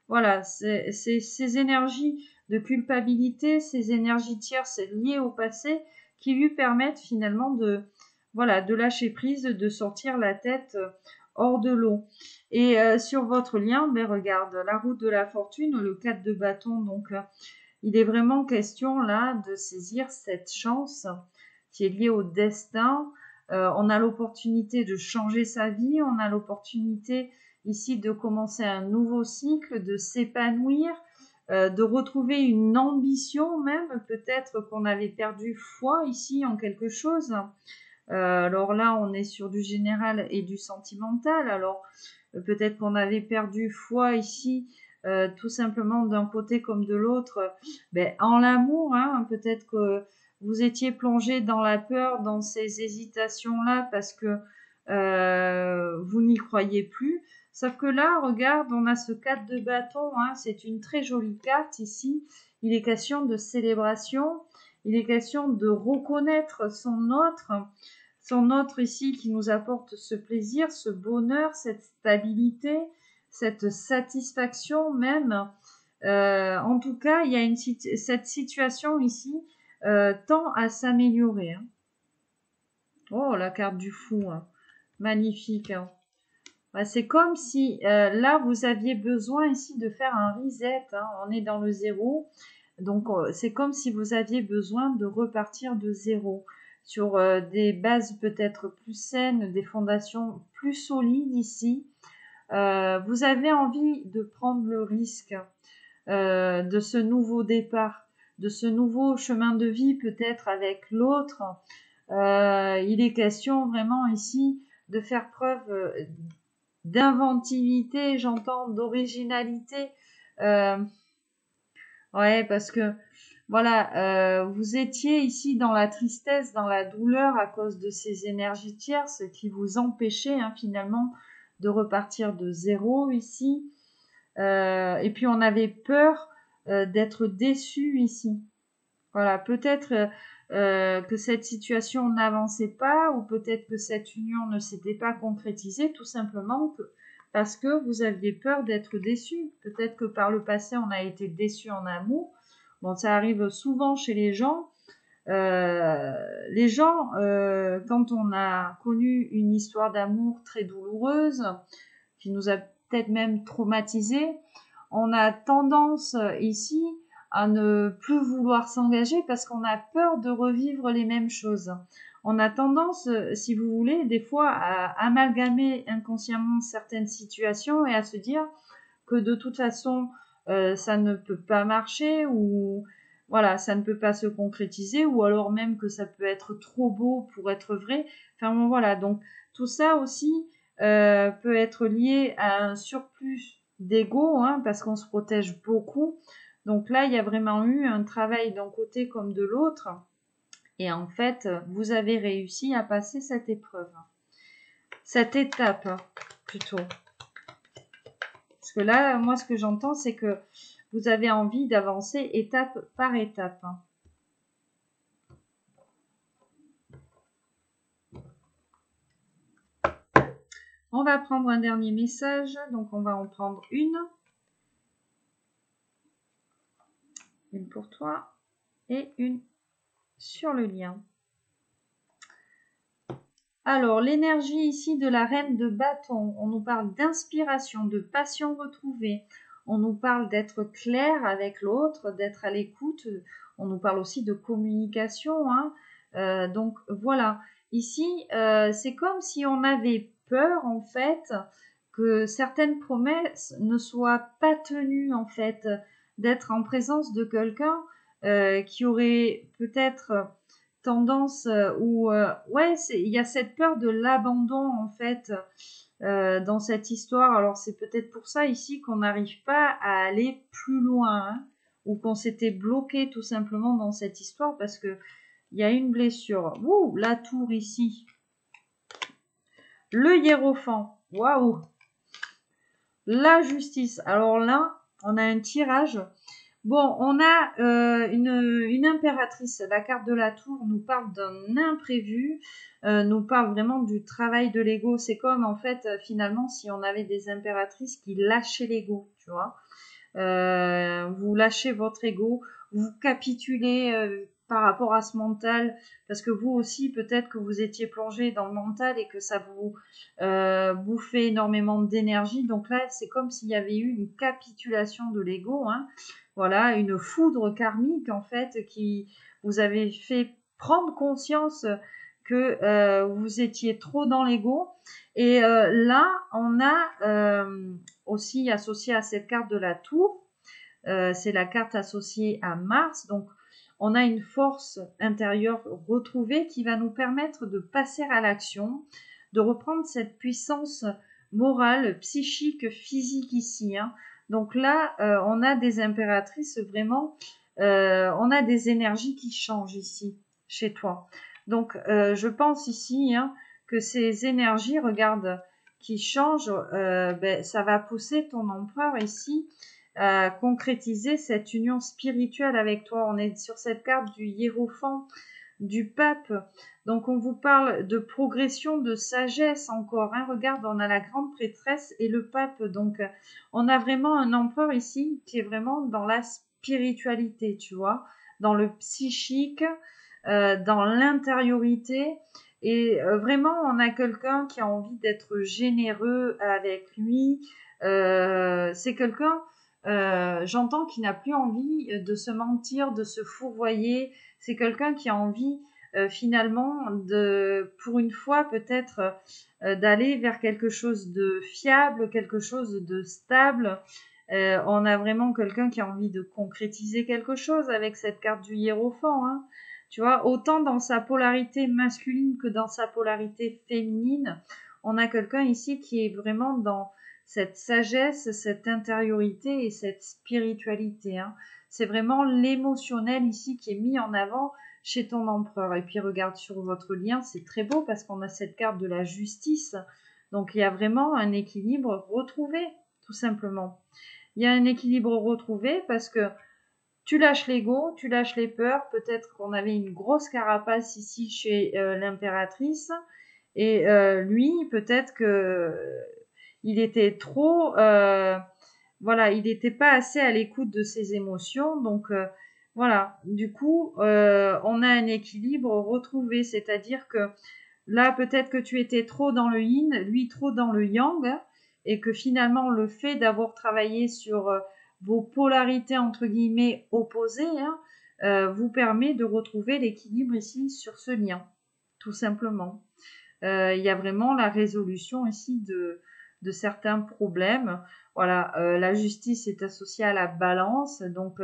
voilà, c'est ces énergies de culpabilité, ces énergies tierces liées au passé qui lui permettent finalement de lâcher prise, de sortir la tête hors de l'eau. Et sur votre lien, ben regarde, la route de la fortune, le 4 de bâton, donc il est vraiment question là de saisir cette chance qui est liée au destin. On a l'opportunité de changer sa vie, on a l'opportunité ici de commencer un nouveau cycle, de s'épanouir, de retrouver une ambition même, peut-être qu'on avait perdu foi ici en quelque chose. Alors là, on est sur du général et du sentimental. Alors, peut-être qu'on avait perdu foi ici, tout simplement d'un côté comme de l'autre, en l'amour, hein. Peut-être que vous étiez plongé dans la peur, dans ces hésitations-là, parce que vous n'y croyez plus. Sauf que là, regarde, on a ce 4 de bâton, hein. C'est une très jolie carte ici. Il est question de célébration, il est question de reconnaître son autre ici qui nous apporte ce plaisir, ce bonheur, cette stabilité, cette satisfaction même. En tout cas, il y a cette situation ici tend à s'améliorer, hein. Oh, la carte du fou, hein. Magnifique, hein. C'est comme si là, vous aviez besoin ici de faire un reset, hein. On est dans le zéro. Donc, c'est comme si vous aviez besoin de repartir de zéro sur des bases peut-être plus saines, des fondations plus solides ici. Vous avez envie de prendre le risque de ce nouveau départ, de ce nouveau chemin de vie peut-être avec l'autre. Il est question vraiment ici de faire preuve d'inventivité, j'entends, d'originalité. Ouais, parce que voilà, vous étiez ici dans la tristesse, dans la douleur à cause de ces énergies tierces qui vous empêchaient finalement de repartir de zéro ici. Et puis on avait peur d'être déçu ici. Voilà, peut-être que cette situation n'avançait pas ou peut-être que cette union ne s'était pas concrétisée tout simplement parce que vous aviez peur d'être déçu. Peut-être que par le passé, on a été déçu en amour. Bon, ça arrive souvent chez les gens. Quand on a connu une histoire d'amour très douloureuse, qui nous a peut-être même traumatisés, on a tendance ici à ne plus vouloir s'engager parce qu'on a peur de revivre les mêmes choses. On a tendance, si vous voulez, des fois à amalgamer inconsciemment certaines situations et à se dire que de toute façon, ça ne peut pas marcher ou voilà, ça ne peut pas se concrétiser ou alors même que ça peut être trop beau pour être vrai. Enfin bon, voilà, donc tout ça aussi peut être lié à un surplus d'ego, hein, parce qu'on se protège beaucoup. Donc là, il y a vraiment eu un travail d'un côté comme de l'autre. Et en fait, vous avez réussi à passer cette épreuve. Cette étape, plutôt. Parce que là, moi, ce que j'entends, c'est que vous avez envie d'avancer étape par étape. On va prendre un dernier message. Donc, on va en prendre une. Une pour toi et une sur le lien. Alors, l'énergie ici de la reine de bâton, on nous parle d'inspiration, de passion retrouvée. On nous parle d'être clair avec l'autre, d'être à l'écoute. On nous parle aussi de communication, hein. Donc, voilà. Ici, c'est comme si on avait peur, en fait, que certaines promesses ne soient pas tenues, en fait, d'être en présence de quelqu'un qui aurait peut-être tendance il y a cette peur de l'abandon en fait dans cette histoire. Alors c'est peut-être pour ça ici qu'on n'arrive pas à aller plus loin, hein, ou qu'on s'était bloqué tout simplement dans cette histoire parce que il y a une blessure. Ouh, la tour ici, le hiérophant, waouh, la justice. Alors là, on a un tirage. Bon, on a une impératrice. La carte de la tour nous parle d'un imprévu, nous parle vraiment du travail de l'ego. C'est comme, en fait, finalement, si on avait des impératrices qui lâchaient l'ego, tu vois. Vous lâchez votre ego, vous capitulez par rapport à ce mental, parce que vous aussi, peut-être que vous étiez plongé dans le mental et que ça vous bouffait énormément d'énergie. Donc là, c'est comme s'il y avait eu une capitulation de l'ego, hein. Voilà, une foudre karmique en fait qui vous avait fait prendre conscience que vous étiez trop dans l'ego. Et là, on a aussi associé à cette carte de la tour, c'est la carte associée à Mars. Donc, on a une force intérieure retrouvée qui va nous permettre de passer à l'action, de reprendre cette puissance morale, psychique, physique ici. Hein. Donc là, on a des impératrices vraiment, on a des énergies qui changent ici, chez toi. Donc, je pense ici que ces énergies, regarde, qui changent, ça va pousser ton empereur ici à concrétiser cette union spirituelle avec toi. On est sur cette carte du hiérophant, du pape. Donc on vous parle de progression, de sagesse encore. Hein. Regarde, on a la grande prêtresse et le pape. Donc on a vraiment un empereur ici qui est vraiment dans la spiritualité, tu vois, dans le psychique, dans l'intériorité. Et vraiment, on a quelqu'un qui a envie d'être généreux avec lui. C'est quelqu'un, j'entends, qui n'a plus envie de se mentir, de se fourvoyer. C'est quelqu'un qui a envie finalement pour une fois peut-être d'aller vers quelque chose de fiable, quelque chose de stable. On a vraiment quelqu'un qui a envie de concrétiser quelque chose avec cette carte du hiérophant. Hein. Tu vois, autant dans sa polarité masculine que dans sa polarité féminine, on a quelqu'un ici qui est vraiment dans cette sagesse, cette intériorité et cette spiritualité. Hein. C'est vraiment l'émotionnel ici qui est mis en avant chez ton empereur. Et puis regarde sur votre lien, c'est très beau parce qu'on a cette carte de la justice. Donc il y a vraiment un équilibre retrouvé, tout simplement. Il y a un équilibre retrouvé parce que tu lâches l'ego, tu lâches les peurs. Peut-être qu'on avait une grosse carapace ici chez l'impératrice. Et lui, peut-être que il était trop, voilà, il n'était pas assez à l'écoute de ses émotions. Donc voilà, du coup, on a un équilibre retrouvé, c'est-à-dire que là, peut-être que tu étais trop dans le yin, lui trop dans le yang, et que finalement, le fait d'avoir travaillé sur vos polarités, entre guillemets, opposées, vous permet de retrouver l'équilibre ici sur ce lien, tout simplement. Il y a vraiment la résolution ici de certains problèmes. Voilà, la justice est associée à la balance, donc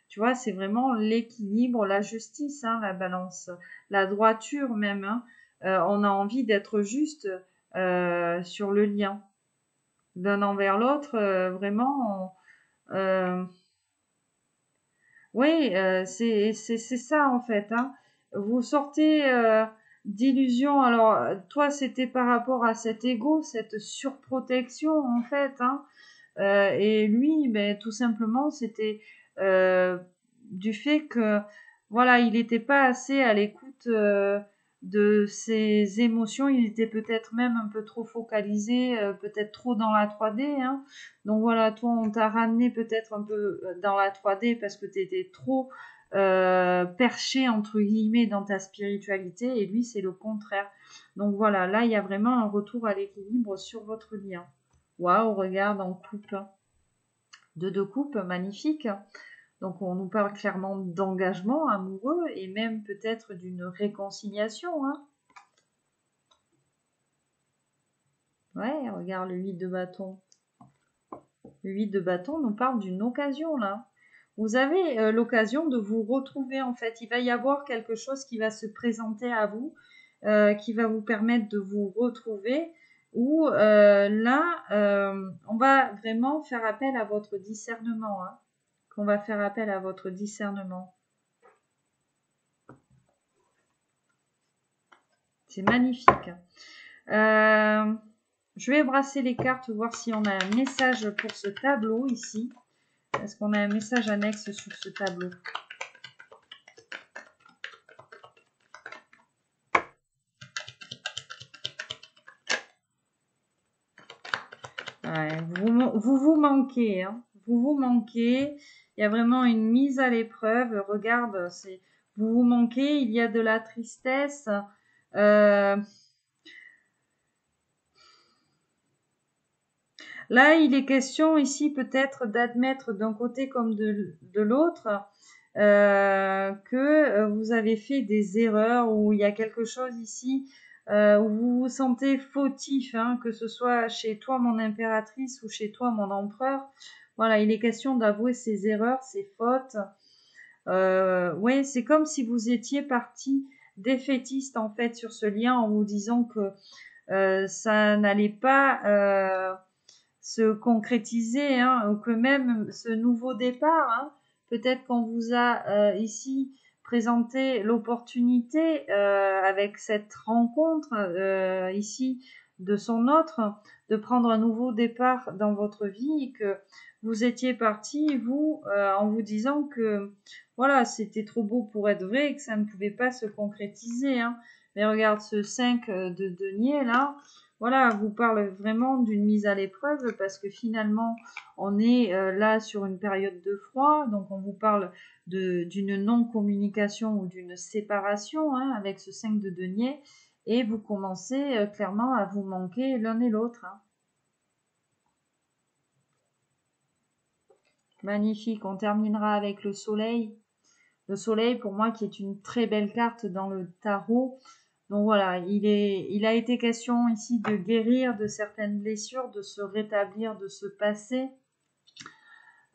tu vois, c'est vraiment l'équilibre, la justice, hein, la balance, la droiture même. Hein. On a envie d'être juste sur le lien d'un envers l'autre, vraiment. Oui, c'est ça en fait. Hein. Vous sortez d'illusions. Alors, toi, c'était par rapport à cet ego, cette surprotection en fait. Hein. Et lui, ben, tout simplement, c'était du fait que, voilà, il n'était pas assez à l'écoute de ses émotions. Il était peut-être même un peu trop focalisé, peut-être trop dans la 3D. Hein. Donc voilà, toi, on t'a ramené peut-être un peu dans la 3D parce que tu étais trop perché, entre guillemets, dans ta spiritualité. Et lui, c'est le contraire. Donc voilà, là, il y a vraiment un retour à l'équilibre sur votre lien. Waouh, regarde en coupe. Deux coupes, magnifique. Donc on nous parle clairement d'engagement amoureux et même peut-être d'une réconciliation. Hein. Ouais, regarde le 8 de bâton. Le 8 de bâton nous parle d'une occasion là. Vous avez l'occasion de vous retrouver en fait. Il va y avoir quelque chose qui va se présenter à vous, qui va vous permettre de vous retrouver. Où là, on va vraiment faire appel à votre discernement. Hein, qu'on va faire appel à votre discernement. C'est magnifique. Je vais brasser les cartes, voir si on a un message pour ce tableau ici. Est-ce qu'on a un message annexe sur ce tableau? Ouais, vous manquez. Hein. Vous manquez. Il y a vraiment une mise à l'épreuve. Regarde, vous manquez. Il y a de la tristesse. Là, il est question ici peut-être d'admettre d'un côté comme de l'autre que vous avez fait des erreurs ou il y a quelque chose ici où vous vous sentez fautif, hein, que ce soit chez toi mon impératrice ou chez toi mon empereur. Voilà, il est question d'avouer ses erreurs, ses fautes. Ouais, c'est comme si vous étiez parti défaitiste en fait sur ce lien en vous disant que ça n'allait pas se concrétiser, hein, ou que même ce nouveau départ, hein, peut-être qu'on vous a ici présenté l'opportunité avec cette rencontre ici de son autre, de prendre un nouveau départ dans votre vie et que vous étiez parti, vous, en vous disant que voilà, c'était trop beau pour être vrai et que ça ne pouvait pas se concrétiser. Hein. Mais regarde ce 5 de denier là, voilà, vous parle vraiment d'une mise à l'épreuve parce que finalement, on est là sur une période de froid, donc on vous parle d'une non-communication ou d'une séparation hein, avec ce 5 de denier et vous commencez clairement à vous manquer l'un et l'autre. Hein. Magnifique, on terminera avec le soleil. Le soleil, pour moi, qui est une très belle carte dans le tarot. Donc voilà, il a été question ici de guérir de certaines blessures, de se rétablir de ce passé.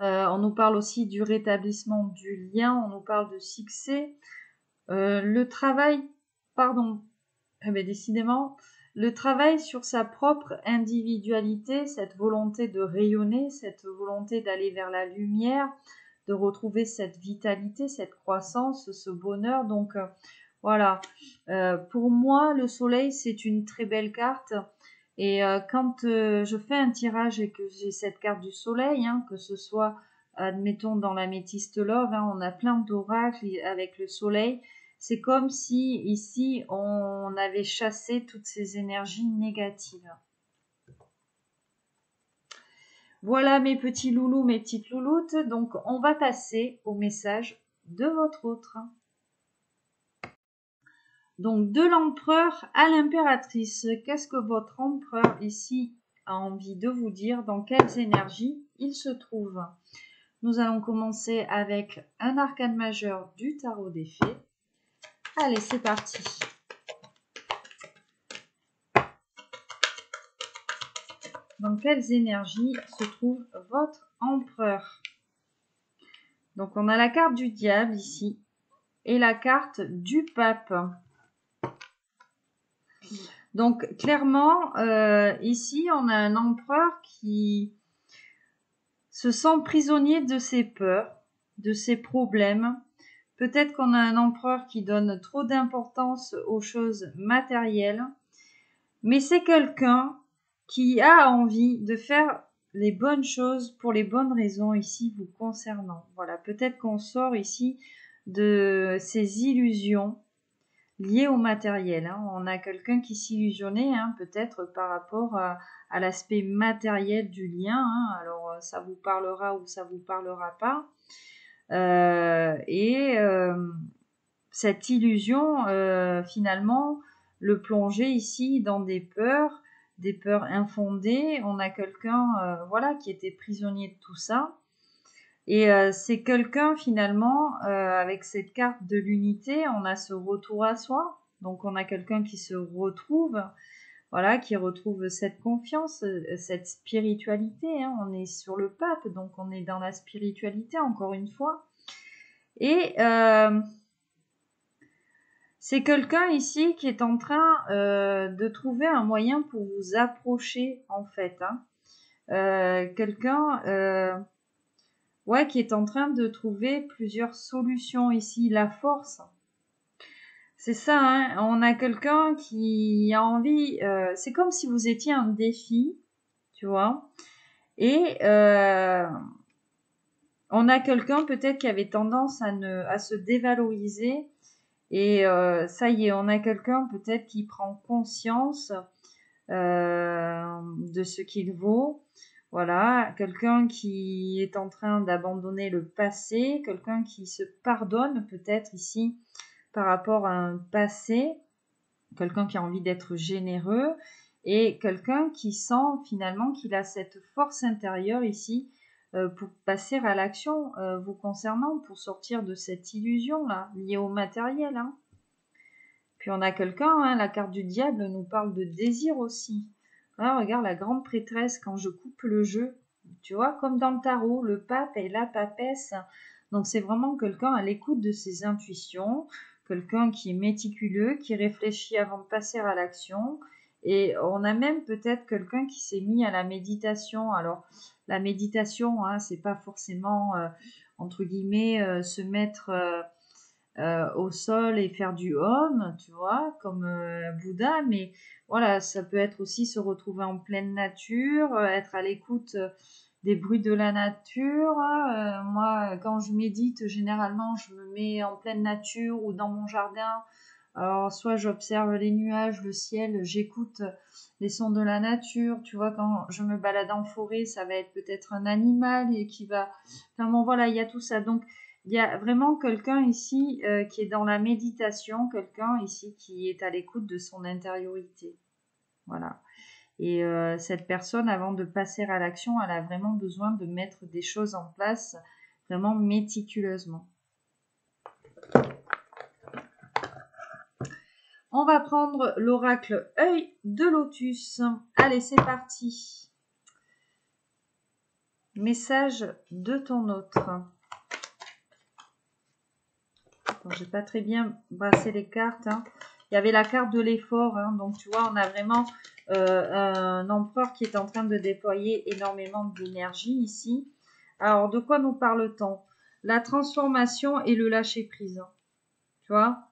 On nous parle aussi du rétablissement du lien, on nous parle de succès. Le travail, pardon, mais décidément, le travail sur sa propre individualité, cette volonté de rayonner, cette volonté d'aller vers la lumière, de retrouver cette vitalité, cette croissance, ce bonheur. Donc voilà, pour moi, le soleil, c'est une très belle carte. Et quand je fais un tirage et que j'ai cette carte du soleil, hein, que ce soit, admettons, dans l'améthyste love, hein, on a plein d'oracles avec le soleil. C'est comme si ici, on avait chassé toutes ces énergies négatives. Voilà mes petits loulous, mes petites louloutes. Donc, on va passer au message de votre autre. Donc, de l'empereur à l'impératrice, qu'est-ce que votre empereur ici a envie de vous dire? Dans quelles énergies il se trouve? Nous allons commencer avec un arcane majeur du tarot des fées. Allez, c'est parti. Dans quelles énergies se trouve votre empereur? Donc, on a la carte du diable ici et la carte du pape. Donc, clairement, ici, on a un empereur qui se sent prisonnier de ses peurs, de ses problèmes. Peut-être qu'on a un empereur qui donne trop d'importance aux choses matérielles, mais c'est quelqu'un qui a envie de faire les bonnes choses pour les bonnes raisons ici vous concernant. Voilà, peut-être qu'on sort ici de ces illusions liées au matériel. Hein. On a quelqu'un qui s'illusionnait peut-être par rapport à l'aspect matériel du lien. Hein. Alors, ça vous parlera ou ça vous parlera pas. Cette illusion, finalement, le plonger ici dans des peurs infondées. On a quelqu'un, voilà, qui était prisonnier de tout ça. Et c'est quelqu'un finalement, avec cette carte de l'unité, on a ce retour à soi. Donc on a quelqu'un qui se retrouve, voilà, qui retrouve cette confiance, cette spiritualité. Hein. On est sur le pape, donc on est dans la spiritualité encore une fois. Et c'est quelqu'un ici qui est en train de trouver un moyen pour vous approcher en fait. Hein. Quelqu'un ouais, qui est en train de trouver plusieurs solutions ici. La force, c'est ça. Hein. On a quelqu'un qui a envie. C'est comme si vous étiez un défi, tu vois. Et on a quelqu'un peut-être qui avait tendance à se dévaloriser. Et ça y est, on a quelqu'un peut-être qui prend conscience de ce qu'il vaut. Voilà, quelqu'un qui est en train d'abandonner le passé, quelqu'un qui se pardonne peut-être ici par rapport à un passé, quelqu'un qui a envie d'être généreux et quelqu'un qui sent finalement qu'il a cette force intérieure ici pour passer à l'action vous concernant, pour sortir de cette illusion-là liée au matériel. Hein. Puis on a quelqu'un, la carte du diable nous parle de désir aussi. Là, regarde la grande prêtresse quand je coupe le jeu. Tu vois, comme dans le tarot, le pape et la papesse. Donc c'est vraiment quelqu'un à l'écoute de ses intuitions, quelqu'un qui est méticuleux, qui réfléchit avant de passer à l'action. Et on a même peut-être quelqu'un qui s'est mis à la méditation. Alors la méditation, hein, c'est pas forcément entre guillemets se mettre au sol et faire du home, tu vois, comme Bouddha, mais voilà, ça peut être aussi se retrouver en pleine nature, être à l'écoute des bruits de la nature. Moi, quand je médite, généralement, je me mets en pleine nature ou dans mon jardin. Alors, soit j'observe les nuages, le ciel, j'écoute les sons de la nature. Tu vois, quand je me balade en forêt, ça va être peut-être un animal et qui va... Enfin bon, voilà, il y a tout ça. Donc, il y a vraiment quelqu'un ici qui est dans la méditation, quelqu'un ici qui est à l'écoute de son intériorité. Voilà. Et cette personne, avant de passer à l'action, elle a vraiment besoin de mettre des choses en place vraiment méticuleusement. On va prendre l'oracle œil de lotus. Allez, c'est parti. Message de ton autre. J'ai pas très bien brassé les cartes. Hein. Il y avait la carte de l'effort. Hein. Donc, tu vois, on a vraiment un empereur qui est en train de déployer énormément d'énergie ici. Alors, de quoi nous parle-t-on? La transformation et le lâcher-prise. Hein. Tu vois?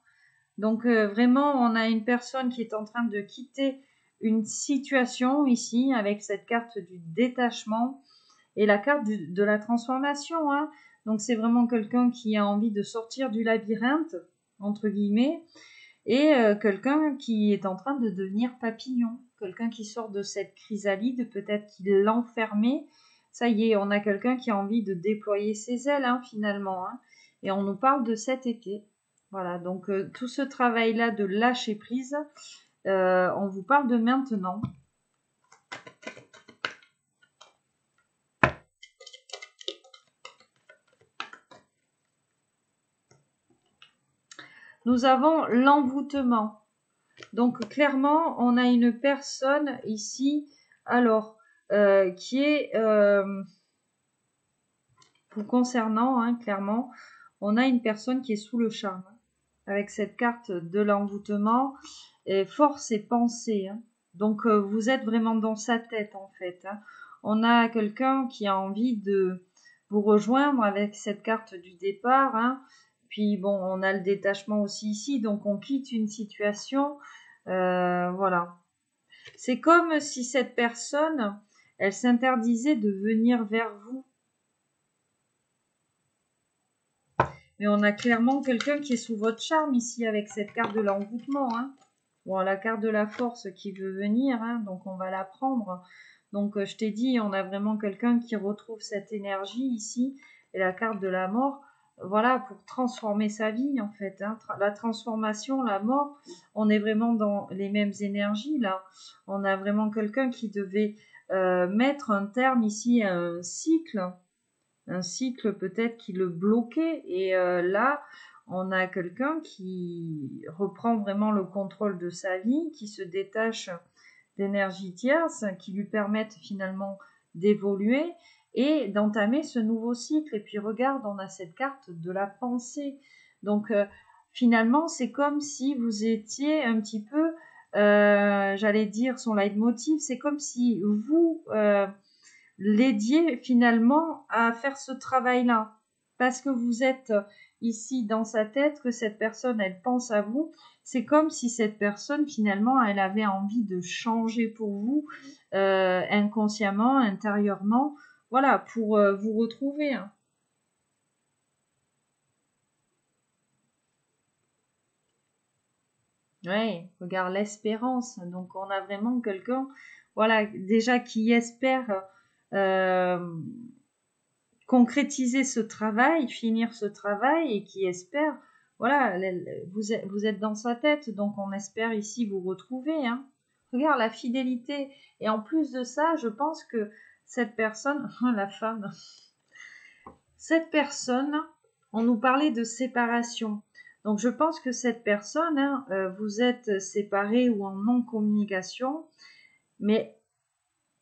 Donc, vraiment, on a une personne qui est en train de quitter une situation ici avec cette carte du détachement et la carte de la transformation. Hein. Donc, c'est vraiment quelqu'un qui a envie de sortir du labyrinthe, entre guillemets, et quelqu'un qui est en train de devenir papillon. Quelqu'un qui sort de cette chrysalide, peut-être qu'il l'enfermait. Ça y est, on a quelqu'un qui a envie de déployer ses ailes, hein, finalement. Hein. Et on nous parle de cet été. Voilà, donc tout ce travail-là de lâcher prise, on vous parle de maintenant. Nous avons l'envoûtement. Donc clairement, on a une personne ici, alors, qui est, vous concernant, hein, clairement, on a une personne qui est sous le charme. Avec cette carte de l'envoûtement, force et pensée. Hein. Donc vous êtes vraiment dans sa tête en fait. Hein. On a quelqu'un qui a envie de vous rejoindre avec cette carte du départ. Hein. Puis bon, on a le détachement aussi ici, donc on quitte une situation. Voilà. C'est comme si cette personne, elle s'interdisait de venir vers vous. Mais on a clairement quelqu'un qui est sous votre charme ici avec cette carte de l'envoûtement. Hein. Bon, la carte de la force qui veut venir, hein, donc on va la prendre. Donc je t'ai dit, on a vraiment quelqu'un qui retrouve cette énergie ici. Et la carte de la mort, voilà, pour transformer sa vie en fait. Hein. La transformation, la mort, on est vraiment dans les mêmes énergies là. On a vraiment quelqu'un qui devait mettre un terme ici à un cycle peut-être qui le bloquait. Et là, on a quelqu'un qui reprend vraiment le contrôle de sa vie, qui se détache d'énergie tierce, qui lui permettent finalement d'évoluer et d'entamer ce nouveau cycle. Et puis regarde, on a cette carte de la pensée. Donc finalement, c'est comme si vous étiez un petit peu, j'allais dire son leitmotiv, c'est comme si vous l'aidiez finalement à faire ce travail-là. Parce que vous êtes ici dans sa tête, que cette personne, elle pense à vous. C'est comme si cette personne, finalement, elle avait envie de changer pour vous, inconsciemment, intérieurement, voilà, pour vous retrouver. Hein. Ouais, regarde l'espérance. Donc, on a vraiment quelqu'un, voilà, déjà qui espère concrétiser ce travail, finir ce travail et qui espère, voilà, vous êtes dans sa tête, donc on espère ici vous retrouver. Hein. Regarde la fidélité. Et en plus de ça, je pense que cette personne, la femme, cette personne, on nous parlait de séparation. Donc je pense que cette personne, hein, vous êtes séparés ou en non-communication, mais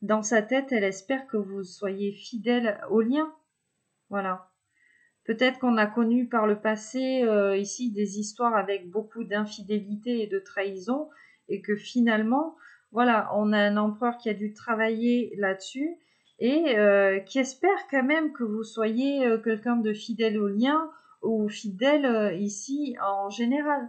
dans sa tête, elle espère que vous soyez fidèle au lien. Voilà. Peut-être qu'on a connu par le passé ici des histoires avec beaucoup d'infidélité et de trahison et que finalement, voilà, on a un empereur qui a dû travailler là-dessus et qui espère quand même que vous soyez quelqu'un de fidèle au lien ou fidèle ici en général.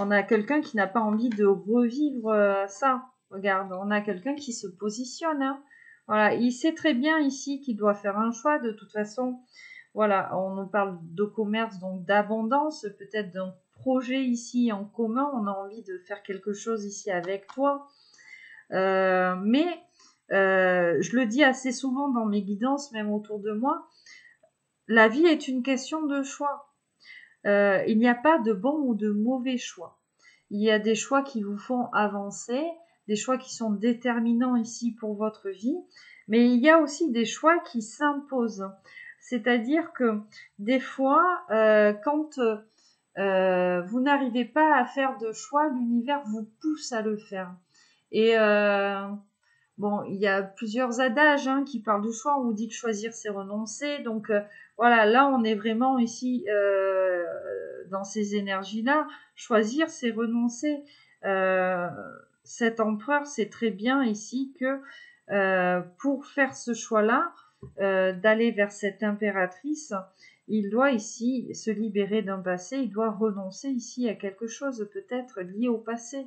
On a quelqu'un qui n'a pas envie de revivre ça. Regarde, on a quelqu'un qui se positionne. Hein. Voilà, il sait très bien ici qu'il doit faire un choix. De toute façon, voilà, on nous parle de commerce, donc d'abondance, peut-être d'un projet ici en commun. On a envie de faire quelque chose ici avec toi. Mais je le dis assez souvent dans mes guidances, même autour de moi, la vie est une question de choix. Il n'y a pas de bon ou de mauvais choix. Il y a des choix qui vous font avancer, des choix qui sont déterminants ici pour votre vie, mais il y a aussi des choix qui s'imposent. C'est-à-dire que des fois, quand vous n'arrivez pas à faire de choix, l'univers vous pousse à le faire. Et bon, il y a plusieurs adages qui parlent du choix. On vous dit que choisir, c'est renoncer. Donc voilà, là, on est vraiment ici dans ces énergies-là. Choisir, c'est renoncer. Cet empereur sait très bien ici que pour faire ce choix-là, d'aller vers cette impératrice, il doit ici se libérer d'un passé. Il doit renoncer ici à quelque chose peut-être lié au passé.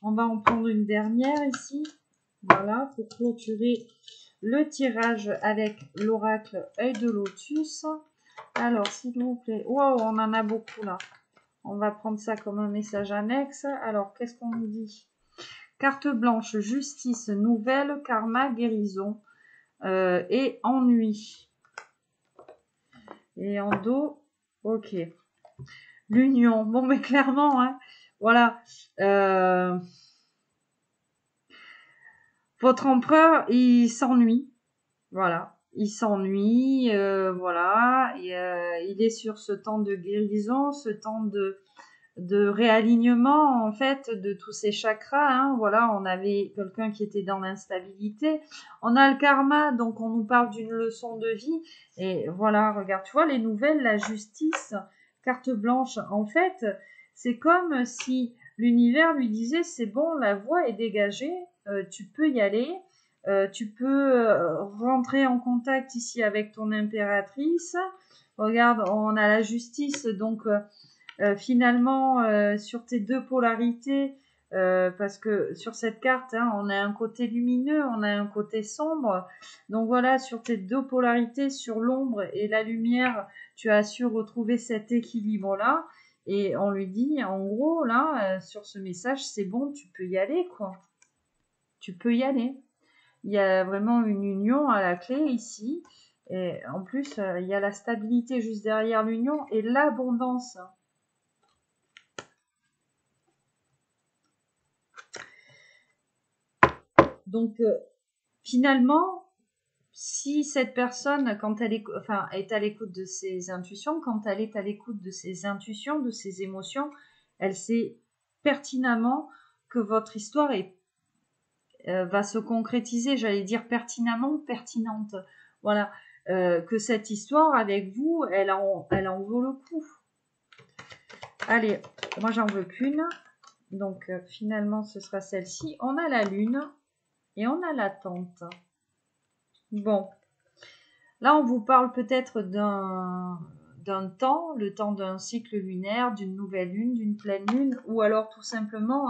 On va en prendre une dernière ici. Voilà, pour clôturer le tirage avec l'oracle œil de lotus. Alors, s'il vous plaît. Wow, on en a beaucoup là. On va prendre ça comme un message annexe. Alors, qu'est-ce qu'on nous dit? Carte blanche, justice, nouvelle, karma, guérison et ennui. Et en dos, ok. L'union. Bon, mais clairement, hein, voilà. Votre empereur, il s'ennuie. Voilà. Il s'ennuie, voilà. Et, il est sur ce temps de guérison, ce temps de réalignement, en fait, de tous ces chakras. Hein. Voilà, on avait quelqu'un qui était dans l'instabilité. On a le karma, donc on nous parle d'une leçon de vie. Et voilà, regarde, tu vois, les nouvelles, la justice, carte blanche. En fait, c'est comme si l'univers lui disait, c'est bon, la voie est dégagée, tu peux y aller. Tu peux rentrer en contact ici avec ton impératrice. Regarde, on a la justice, donc finalement sur tes deux polarités, parce que sur cette carte, on a un côté lumineux, on a un côté sombre. Donc voilà, sur tes deux polarités, sur l'ombre et la lumière, tu as su retrouver cet équilibre-là. Et on lui dit, en gros, là, sur ce message, c'est bon, tu peux y aller, quoi. Tu peux y aller. Il y a vraiment une union à la clé ici. Et en plus, il y a la stabilité juste derrière l'union et l'abondance. Donc, finalement, si cette personne, quand elle est, enfin, est à l'écoute de ses intuitions, quand elle est à l'écoute de ses intuitions, de ses émotions, elle sait pertinemment que votre histoire va se concrétiser, j'allais dire pertinemment, pertinente. Voilà, que cette histoire avec vous, elle en vaut le coup. Allez, moi j'en veux qu'une. Donc finalement, ce sera celle-ci. On a la lune et on a l'attente. Bon, là on vous parle peut-être d'un temps, le temps d'un cycle lunaire, d'une nouvelle lune, d'une pleine lune, ou alors tout simplement,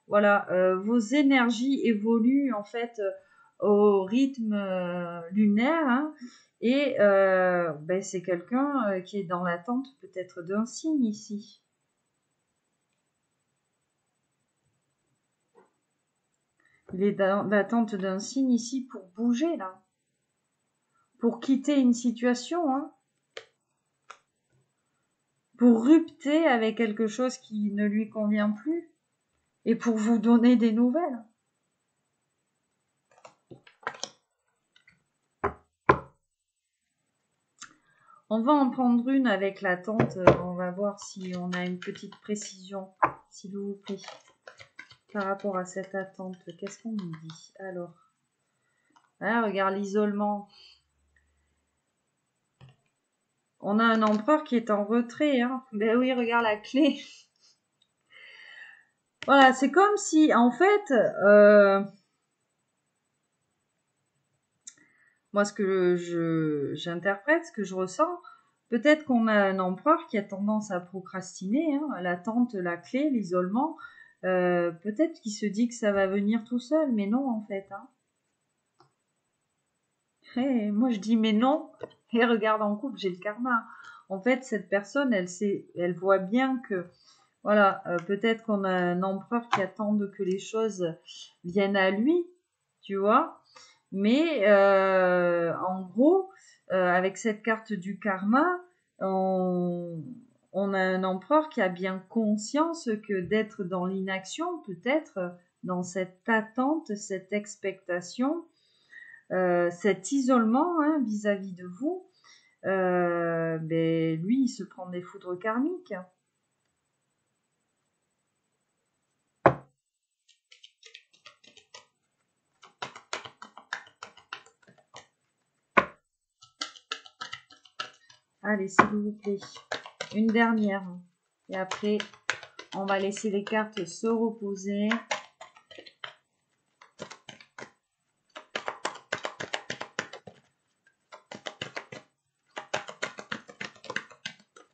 voilà, vos énergies évoluent en fait au rythme lunaire, et ben, c'est quelqu'un qui est dans l'attente peut-être d'un signe ici. Il est dans l'attente d'un signe ici pour bouger là, pour quitter une situation, pour rupter avec quelque chose qui ne lui convient plus et pour vous donner des nouvelles. On va en prendre une avec l'attente, on va voir si on a une petite précision, s'il vous plaît. Par rapport à cette attente, qu'est-ce qu'on nous dit? Alors, hein, regarde l'isolement. On a un empereur qui est en retrait. Hein. Ben oui, regarde la clé. Voilà, c'est comme si, en fait, moi, ce que j'interprète, ce que je ressens, peut-être qu'on a un empereur qui a tendance à procrastiner, hein, l'attente, la clé, l'isolement. Peut-être qu'il se dit que ça va venir tout seul, mais non, en fait. Hein. Et moi, je dis, mais non. Et regarde en couple, j'ai le karma. En fait, cette personne, elle voit bien que, voilà, peut-être qu'on a un empereur qui attend que les choses viennent à lui, tu vois. Mais en gros, avec cette carte du karma, on a un empereur qui a bien conscience que d'être dans l'inaction, peut-être dans cette attente, cette expectation, cet isolement hein, vis-à-vis de vous, ben, lui, il se prend des foudres karmiques. Allez, s'il vous plaît, une dernière. Et après, on va laisser les cartes se reposer.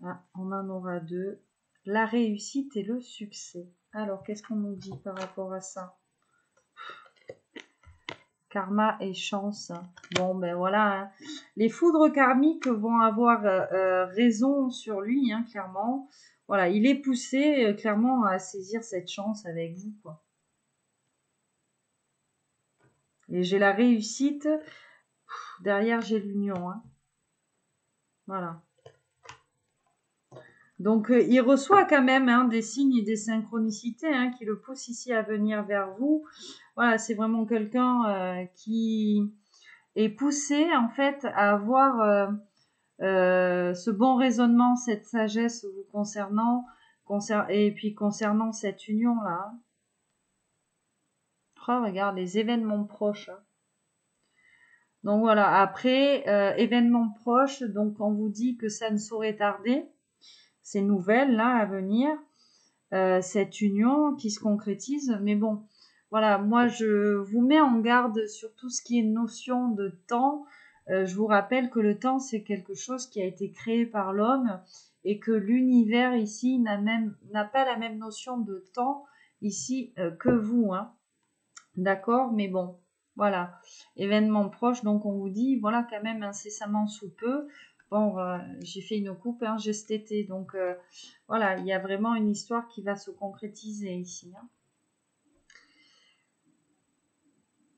Ah, on en aura deux. La réussite et le succès. Alors, qu'est-ce qu'on nous dit par rapport à ça? Karma et chance. Bon, ben voilà. Hein. Les foudres karmiques vont avoir raison sur lui, hein, clairement. Voilà, il est poussé clairement à saisir cette chance avec vous, quoi. Et j'ai la réussite. Derrière, j'ai l'union. Hein. Voilà. Donc, il reçoit quand même hein, des signes et des synchronicités hein, qui le poussent ici à venir vers vous. Voilà, c'est vraiment quelqu'un qui est poussé en fait à avoir ce bon raisonnement, cette sagesse vous concernant, et puis concernant cette union-là. Oh, regarde, les événements proches. Hein. Donc voilà, après, événements proches, donc on vous dit que ça ne saurait tarder. Ces nouvelles là à venir, cette union qui se concrétise. Mais bon, voilà, moi je vous mets en garde sur tout ce qui est notion de temps. Je vous rappelle que le temps c'est quelque chose qui a été créé par l'homme et que l'univers ici n'a pas la même notion de temps ici que vous, hein. D'accord, mais bon, voilà, événement proche, donc on vous dit, voilà, quand même incessamment sous peu. Bon, j'ai fait une coupe, hein, j'ai cet été, donc voilà, il y a vraiment une histoire qui va se concrétiser ici.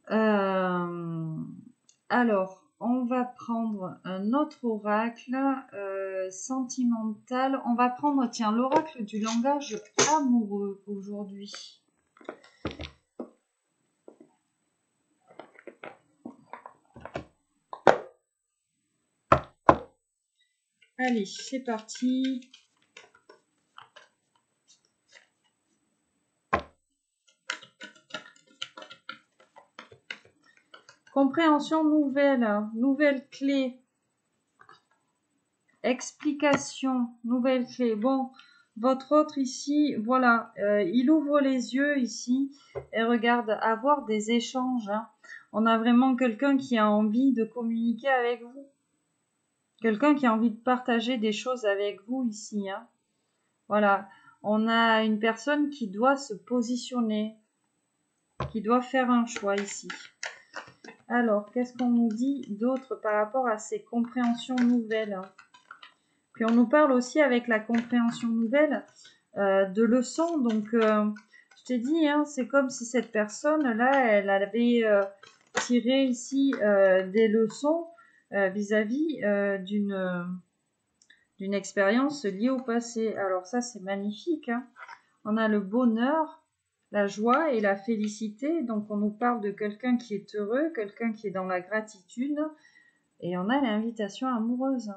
Hein. Alors, on va prendre un autre oracle sentimental. On va prendre, tiens, l'oracle du langage amoureux aujourd'hui. Allez, c'est parti. Compréhension nouvelle, nouvelle clé. Explication, nouvelle clé. Bon, votre autre ici, voilà, il ouvre les yeux ici et regarde avoir des échanges. Hein. On a vraiment quelqu'un qui a envie de communiquer avec vous. Quelqu'un qui a envie de partager des choses avec vous ici. Hein. Voilà, on a une personne qui doit se positionner, qui doit faire un choix ici. Alors, qu'est-ce qu'on nous dit d'autre par rapport à ces compréhensions nouvelles? Hein. Puis on nous parle aussi avec la compréhension nouvelle de leçons. Donc, je t'ai dit, hein, c'est comme si cette personne-là, elle avait tiré ici des leçons vis-à-vis d'une expérience liée au passé. Alors ça, c'est magnifique. Hein. On a le bonheur, la joie et la félicité. Donc, on nous parle de quelqu'un qui est heureux, quelqu'un qui est dans la gratitude. Et on a l'invitation amoureuse.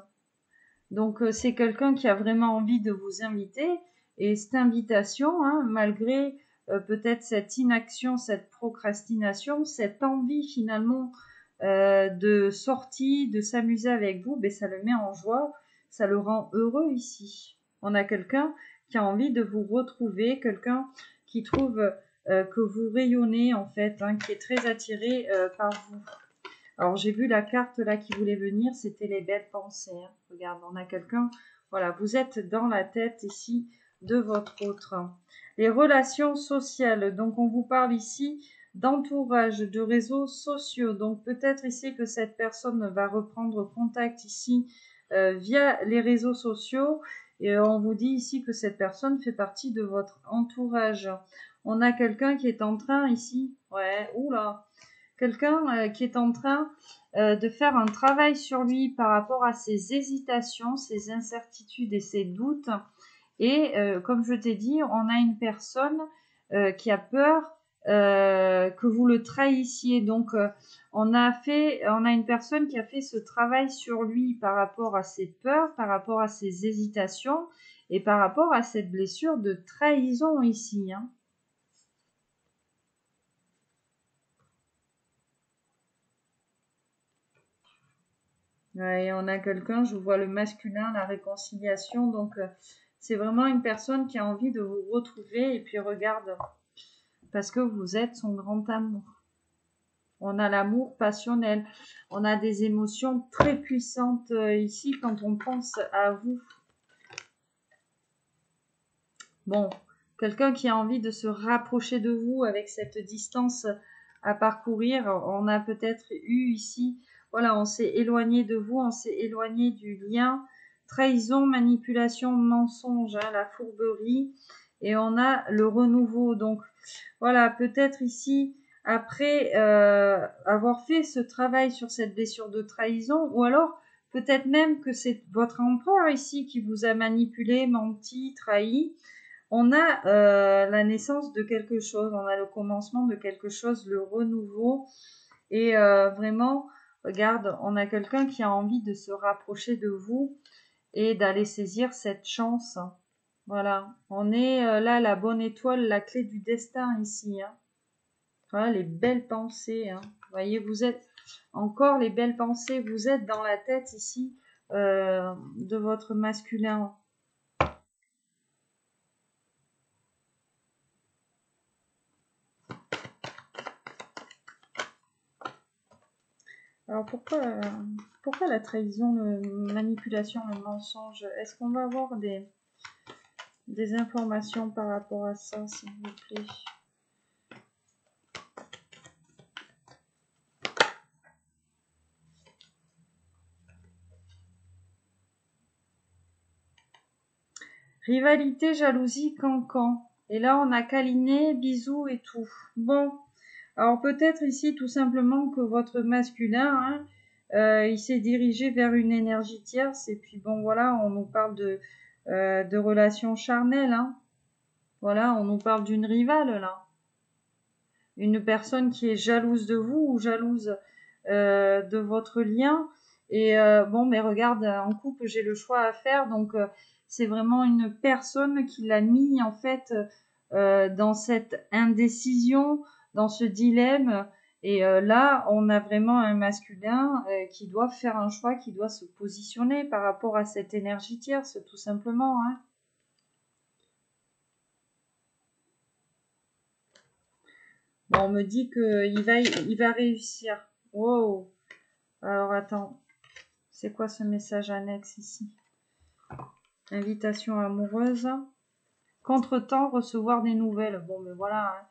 Donc, c'est quelqu'un qui a vraiment envie de vous inviter Et cette invitation, hein, malgré peut-être cette inaction, cette procrastination, cette envie finalement de sortie, de s'amuser avec vous, ben, ça le met en joie, ça le rend heureux ici. On a quelqu'un qui a envie de vous retrouver, quelqu'un qui trouve que vous rayonnez en fait, hein, qui est très attiré par vous. Alors j'ai vu la carte là qui voulait venir, c'était les belles pensées. Hein. Regarde, on a quelqu'un, voilà, vous êtes dans la tête ici de votre autre. Les relations sociales, donc on vous parle ici d'entourage, de réseaux sociaux. Donc peut-être ici que cette personne va reprendre contact ici via les réseaux sociaux. Et on vous dit ici que cette personne fait partie de votre entourage. On a quelqu'un qui est en train ici, ouais, oula, quelqu'un qui est en train de faire un travail sur lui par rapport à ses hésitations, ses incertitudes et ses doutes. Et comme je t'ai dit, on a une personne qui a peur que vous le trahissiez. Donc, on a une personne qui a fait ce travail sur lui par rapport à ses peurs, par rapport à ses hésitations et par rapport à cette blessure de trahison ici. Hein. Ouais, on a quelqu'un, je vois le masculin, la réconciliation, donc c'est vraiment une personne qui a envie de vous retrouver et puis regarde, parce que vous êtes son grand amour. On a l'amour passionnel, on a des émotions très puissantes ici quand on pense à vous. Bon, quelqu'un qui a envie de se rapprocher de vous avec cette distance à parcourir, on a peut-être eu ici, voilà, on s'est éloigné de vous, on s'est éloigné du lien, trahison, manipulation, mensonge, hein, la fourberie, et on a le renouveau. Donc voilà, peut-être ici, après avoir fait ce travail sur cette blessure de trahison, ou alors peut-être même que c'est votre empereur ici qui vous a manipulé, menti, trahi, on a la naissance de quelque chose, on a le commencement de quelque chose, le renouveau. Et vraiment, regarde, on a quelqu'un qui a envie de se rapprocher de vous et d'aller saisir cette chance. Voilà, on est là, la bonne étoile, la clé du destin ici. Hein. Voilà, les belles pensées. Hein. Vous voyez, vous êtes encore les belles pensées, vous êtes dans la tête ici de votre masculin. Alors pourquoi la trahison, la manipulation, le mensonge? Est-ce qu'on va avoir des informations par rapport à ça, s'il vous plaît? Rivalité, jalousie, cancan. Et là, on a câliné, bisous et tout. Bon, alors peut-être ici tout simplement que votre masculin, hein, il s'est dirigé vers une énergie tierce. Et puis bon, voilà, on nous parle de relations charnelles. Hein. Voilà, on nous parle d'une rivale là. Une personne qui est jalouse de vous ou jalouse de votre lien. Et bon, mais regarde, en couple, j'ai le choix à faire. Donc, c'est vraiment une personne qui l'a mis en fait dans cette indécision, dans ce dilemme. Et là, on a vraiment un masculin qui doit faire un choix, qui doit se positionner par rapport à cette énergie tierce, tout simplement. Hein. Bon, on me dit qu'il va réussir. Wow. Alors attends, c'est quoi ce message annexe ici? Invitation amoureuse. Contre-temps, recevoir des nouvelles. Bon, mais voilà. Hein.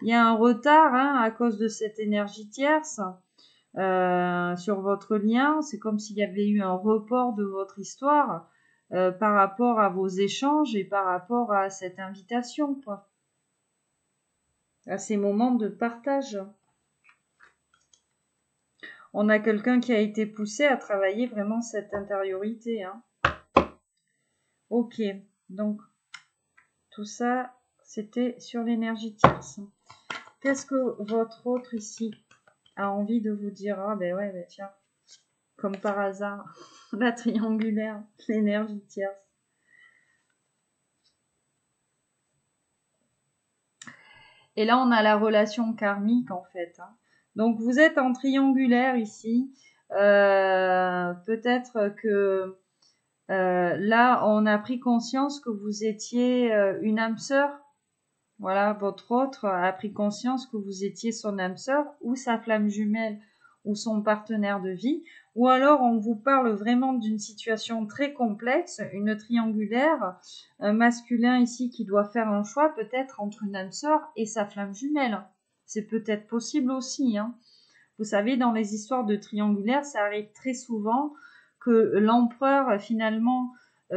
Il y a un retard hein, à cause de cette énergie tierce sur votre lien. C'est comme s'il y avait eu un report de votre histoire par rapport à vos échanges et par rapport à cette invitation, quoi. À ces moments de partage. On a quelqu'un qui a été poussé à travailler vraiment cette intériorité. Hein. Ok, donc tout ça, c'était sur l'énergie tierce. Qu'est-ce que votre autre ici a envie de vous dire? Ah ben ouais, ben tiens, comme par hasard, la triangulaire, l'énergie tierce. Et là, on a la relation karmique, en fait. Hein. Donc, vous êtes en triangulaire ici. Peut-être que là, on a pris conscience que vous étiez une âme sœur. Voilà, votre autre a pris conscience que vous étiez son âme sœur ou sa flamme jumelle ou son partenaire de vie. Ou alors, on vous parle vraiment d'une situation très complexe, une triangulaire, un masculin ici qui doit faire un choix peut-être entre une âme sœur et sa flamme jumelle. C'est peut-être possible aussi. Hein. Vous savez, dans les histoires de triangulaire, ça arrive très souvent que l'empereur finalement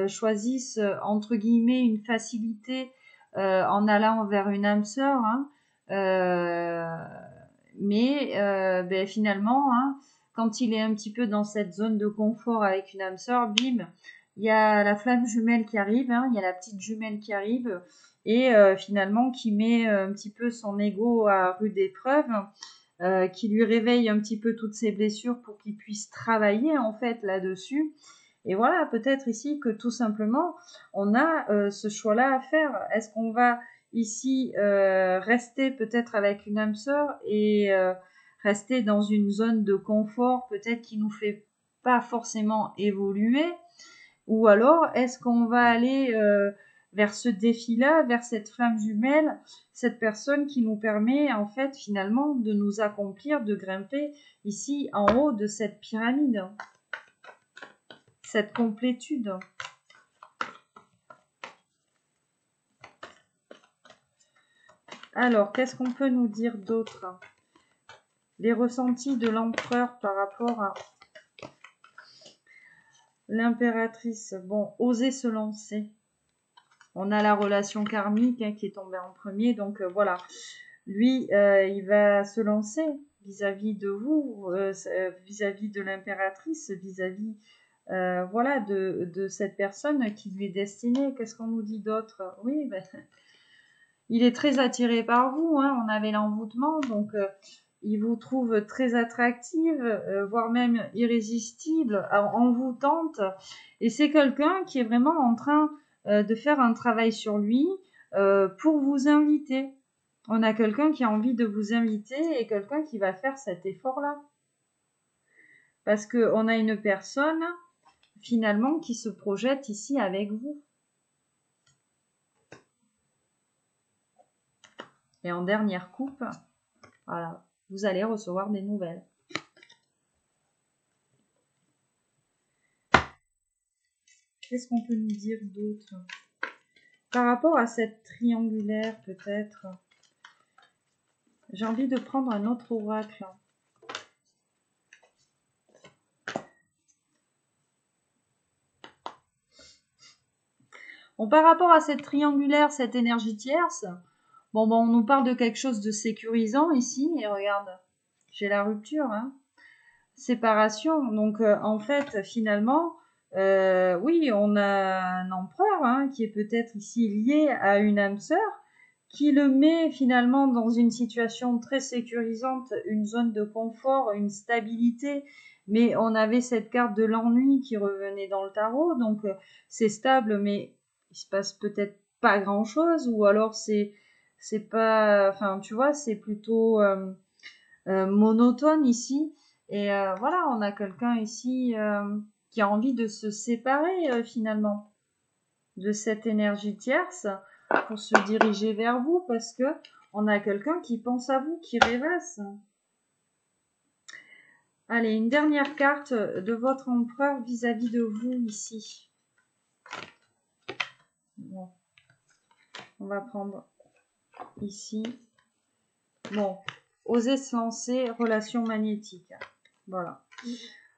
choisisse entre guillemets une facilité en allant vers une âme sœur, hein, mais ben, finalement, hein, quand il est un petit peu dans cette zone de confort avec une âme sœur, bim, il y a la flamme jumelle qui arrive, hein, il y a la petite jumelle qui arrive et finalement qui met un petit peu son ego à rude épreuve. Qui lui réveille un petit peu toutes ses blessures pour qu'il puisse travailler en fait là-dessus. Et voilà, peut-être ici que tout simplement, on a ce choix-là à faire. Est-ce qu'on va ici rester peut-être avec une âme sœur et rester dans une zone de confort peut-être qui nous fait pas forcément évoluer, ou alors est-ce qu'on va aller vers ce défi-là, vers cette flamme jumelle, cette personne qui nous permet en fait finalement de nous accomplir, de grimper ici en haut de cette pyramide, cette complétude. Alors, qu'est-ce qu'on peut nous dire d'autre? Les ressentis de l'empereur par rapport à l'impératrice. Bon, oser se lancer. On a la relation karmique hein, qui est tombée en premier, donc voilà. Lui, il va se lancer vis-à-vis de vous, vis-à-vis de l'impératrice, vis-à-vis voilà, de cette personne qui lui est destinée. Qu'est-ce qu'on nous dit d'autre? Oui, ben, il est très attiré par vous, hein, on avait l'envoûtement, donc il vous trouve très attractive, voire même irrésistible, envoûtante, et c'est quelqu'un qui est vraiment en train de faire un travail sur lui pour vous inviter. On a quelqu'un qui a envie de vous inviter et quelqu'un qui va faire cet effort-là. Parce qu'on a une personne, finalement, qui se projette ici avec vous. Et en dernière coupe, voilà, vous allez recevoir des nouvelles. Qu'est-ce qu'on peut nous dire d'autre? Par rapport à cette triangulaire, peut-être, j'ai envie de prendre un autre oracle. Bon, par rapport à cette triangulaire, cette énergie tierce, bon, on nous parle de quelque chose de sécurisant ici, et regarde, j'ai la rupture, hein. Séparation. Donc, en fait, finalement, oui, on a un empereur hein, qui est peut-être ici lié à une âme sœur, qui le met finalement dans une situation très sécurisante, une zone de confort, une stabilité. Mais on avait cette carte de l'ennui qui revenait dans le tarot, donc c'est stable, mais il se passe peut-être pas grand-chose, ou alors c'est pas, enfin tu vois, c'est plutôt monotone ici. Et voilà, on a quelqu'un ici qui a envie de se séparer finalement de cette énergie tierce pour se diriger vers vous parce que on a quelqu'un qui pense à vous, qui rêvasse. Allez, une dernière carte de votre empereur vis-à-vis de vous ici. Bon. On va prendre ici. Bon, oser se lancer, relation magnétique. Voilà.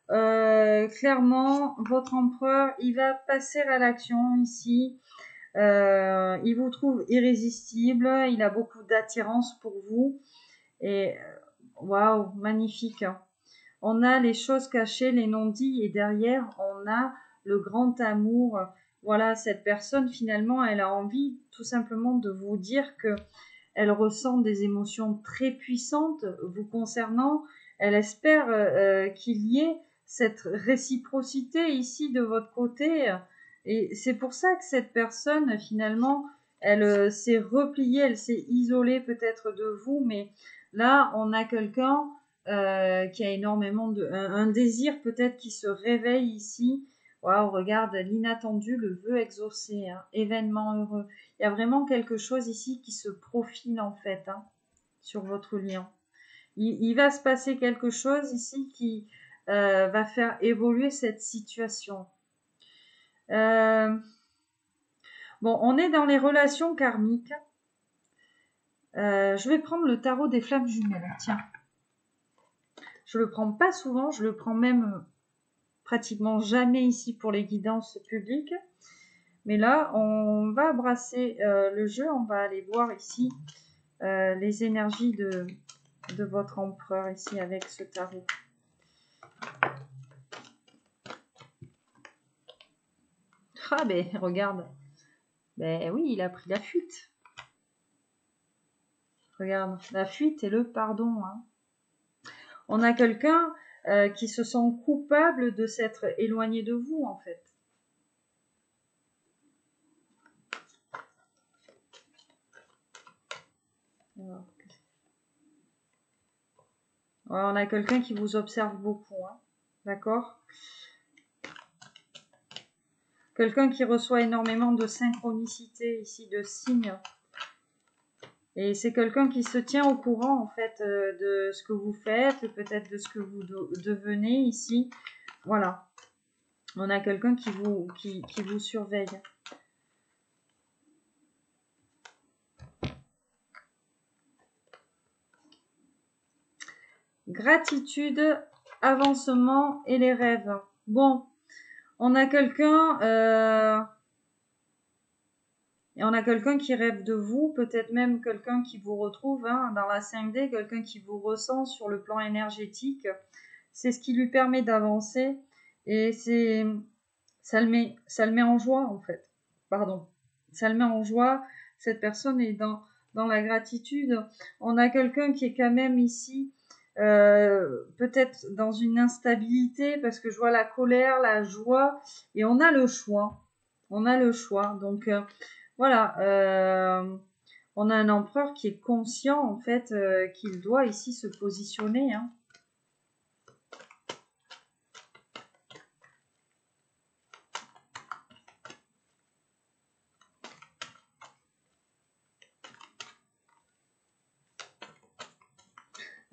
Clairement, votre empereur, il va passer à l'action ici. Il vous trouve irrésistible, il a beaucoup d'attirance pour vous. Et waouh, magnifique. On a les choses cachées, les non-dits, et derrière, on a le grand amour. Voilà, cette personne, finalement, elle a envie tout simplement de vous dire que elle ressent des émotions très puissantes vous concernant. Elle espère qu'il y ait cette réciprocité ici de votre côté. Et c'est pour ça que cette personne, finalement, Elle s'est repliée, elle s'est isolée peut-être de vous, mais là, on a quelqu'un qui a énormément un désir peut-être qui se réveille ici. Waouh, regarde, l'inattendu, le vœu exaucé, hein, événement heureux. Il y a vraiment quelque chose ici qui se profile en fait, hein, sur votre lien. Il va se passer quelque chose ici qui va faire évoluer cette situation. Bon, on est dans les relations karmiques. Je vais prendre le tarot des flammes jumelles. Tiens, je le prends pas souvent, je le prends même pratiquement jamais ici pour les guidances publiques. Mais là, on va brasser le jeu, on va aller voir ici les énergies de votre empereur ici avec ce tarot. Ah ben regarde, ben oui, il a pris la fuite. Regarde, la fuite et le pardon. Hein. On a quelqu'un qui se sent coupable de s'être éloigné de vous en fait. Alors, on a quelqu'un qui vous observe beaucoup, hein. D'accord? Quelqu'un qui reçoit énormément de synchronicité ici, de signes. Et c'est quelqu'un qui se tient au courant en fait de ce que vous faites, peut-être de ce que vous devenez ici. Voilà. On a quelqu'un qui vous surveille. Gratitude, avancement et les rêves. Bon, on a quelqu'un qui rêve de vous, peut-être même quelqu'un qui vous retrouve hein, dans la 5D, quelqu'un qui vous ressent sur le plan énergétique. C'est ce qui lui permet d'avancer et ça le met en joie en fait. Pardon, ça le met en joie. Cette personne est dans la gratitude. On a quelqu'un qui est quand même ici peut-être dans une instabilité parce que je vois la colère, la joie et on a le choix. On a le choix. Donc voilà, on a un empereur qui est conscient en fait qu'il doit ici se positionner. Hein.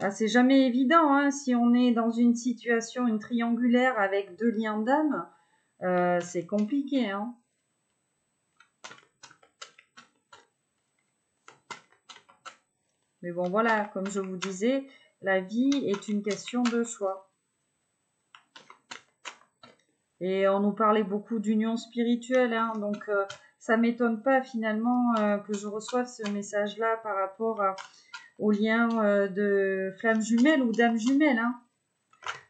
Ah, c'est jamais évident hein, si on est dans une situation, une triangulaire avec deux liens d'âme, c'est compliqué. Hein. Mais bon, voilà, comme je vous disais, la vie est une question de choix. Et on nous parlait beaucoup d'union spirituelle, hein, donc ça m'étonne pas finalement que je reçoive ce message-là par rapport au lien de flamme jumelle ou d'âme jumelle. Hein.